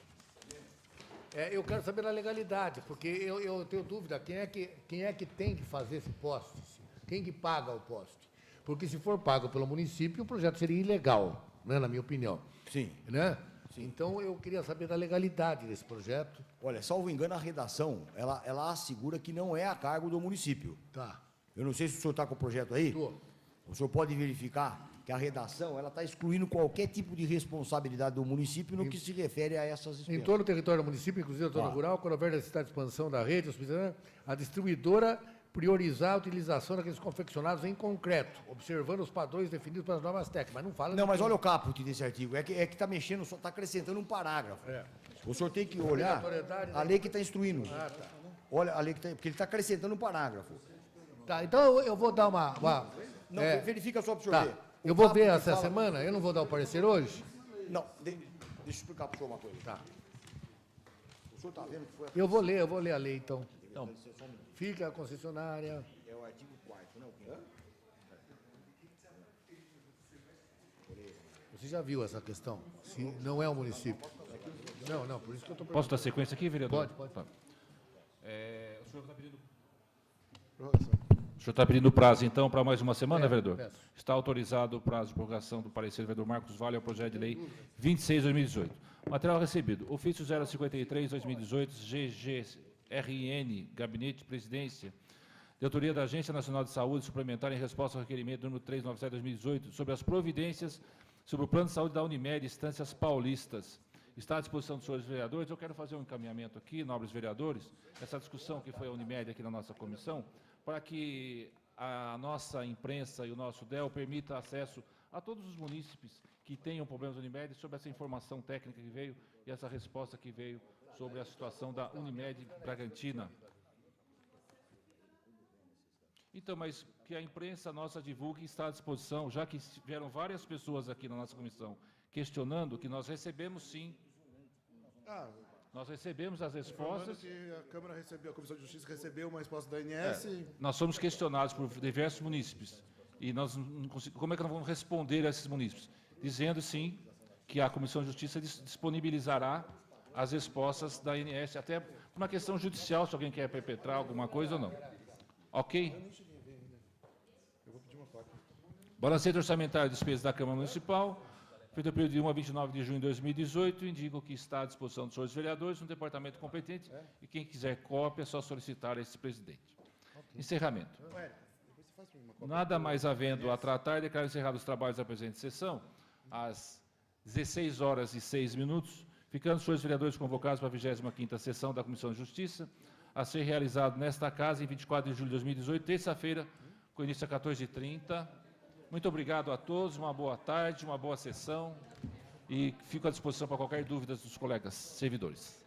C: Eu quero saber a legalidade, porque eu tenho dúvida quem é que tem que fazer esse poste, quem que paga o poste. Porque se for pago pelo município, o projeto seria ilegal, né, na minha opinião.
J: Sim.
C: Né? Sim. Então, eu queria saber da legalidade desse projeto.
J: Olha, salvo engano, a redação, ela assegura que não é a cargo do município.
C: Tá.
J: Eu não sei se o senhor está com o projeto aí.
C: Estou.
J: o senhor pode verificar que a redação ela está excluindo qualquer tipo de responsabilidade do município no que se refere a essas
C: Em
J: expensas.
C: todo o território do município, inclusive a zona
J: Tá.
C: rural, quando houver necessidade de expansão da rede hospitalar, a distribuidora priorizar a utilização daqueles confeccionados em concreto, observando os padrões definidos pelas normas técnicas. Mas não fala...
J: Não, mas olha o caput desse artigo. É que está mexendo, só está acrescentando um parágrafo.
C: É.
J: O senhor tem que olhar
C: Obrigatoriedade,
J: a
C: né?
J: lei que está instruindo.
C: Ah, tá.
J: Olha a lei que está... Porque ele está acrescentando um parágrafo.
C: Tá, então eu vou dar uma...
J: Não, verifica só para o senhor
C: tá.
J: ver. O
C: Eu vou
J: caput
C: ver
J: que
C: essa
J: fala-
C: semana, eu não vou dar o parecer hoje.
J: Não, deixa eu explicar para o senhor uma coisa.
C: Tá.
J: O senhor está vendo que foi...
C: Eu vou ler a lei, então. Fica a concessionária...
J: É o artigo 4º, não?
C: Você já viu essa questão? Se não é o município. Não, por isso que eu estou
A: Posso dar sequência aqui, vereador?
C: Pode.
A: Tá. O senhor está pedindo... O senhor está pedindo prazo, então, para mais uma semana, vereador?
C: peço.
A: Está autorizado o prazo de prorrogação do parecer do vereador Marcos Vale ao projeto de lei 26/2018. Material recebido. Ofício 053/2018, GGRN, Gabinete de Presidência, de autoria da Agência Nacional de Saúde Suplementar em resposta ao requerimento número 397/2018 sobre as providências sobre o plano de saúde da Unimed, Instâncias Paulistas. Está à disposição dos senhores vereadores. Eu quero fazer um encaminhamento aqui, nobres vereadores, essa discussão que foi a Unimed aqui na nossa comissão, para que a nossa imprensa e o nosso DEL permita acesso a todos os munícipes que tenham problemas da Unimed sobre essa informação técnica que veio e essa resposta que veio sobre a situação da Unimed Bragantina. Então, mas que a imprensa nossa divulgue e está à disposição, já que tiveram várias pessoas aqui na nossa comissão questionando, que nós recebemos sim, nós recebemos as respostas.
E: Que a Câmara recebeu, a Comissão de Justiça recebeu uma resposta da ANS.
A: Nós somos questionados por diversos munícipes e nós não conseguimos, como é que nós vamos responder a esses munícipes? Dizendo sim que a Comissão de Justiça disponibilizará as respostas da ANS, até por uma questão judicial, se alguém quer perpetrar alguma coisa ou não. Ok? Balanceio orçamentário de despesas da Câmara Municipal, feito no período de 1 a 29 de junho de 2018, indico que está à disposição dos senhores vereadores no departamento competente e quem quiser cópia é só solicitar a esse presidente. Encerramento. Nada mais havendo a tratar, declaro encerrados os trabalhos da presente sessão, às 16h06, ficando os senhores vereadores convocados para a 25ª sessão da Comissão de Justiça, a ser realizado nesta casa em 24 de julho de 2018, terça-feira, com início às 14h30. Muito obrigado a todos, uma boa tarde, uma boa sessão e fico à disposição para qualquer dúvida dos colegas servidores.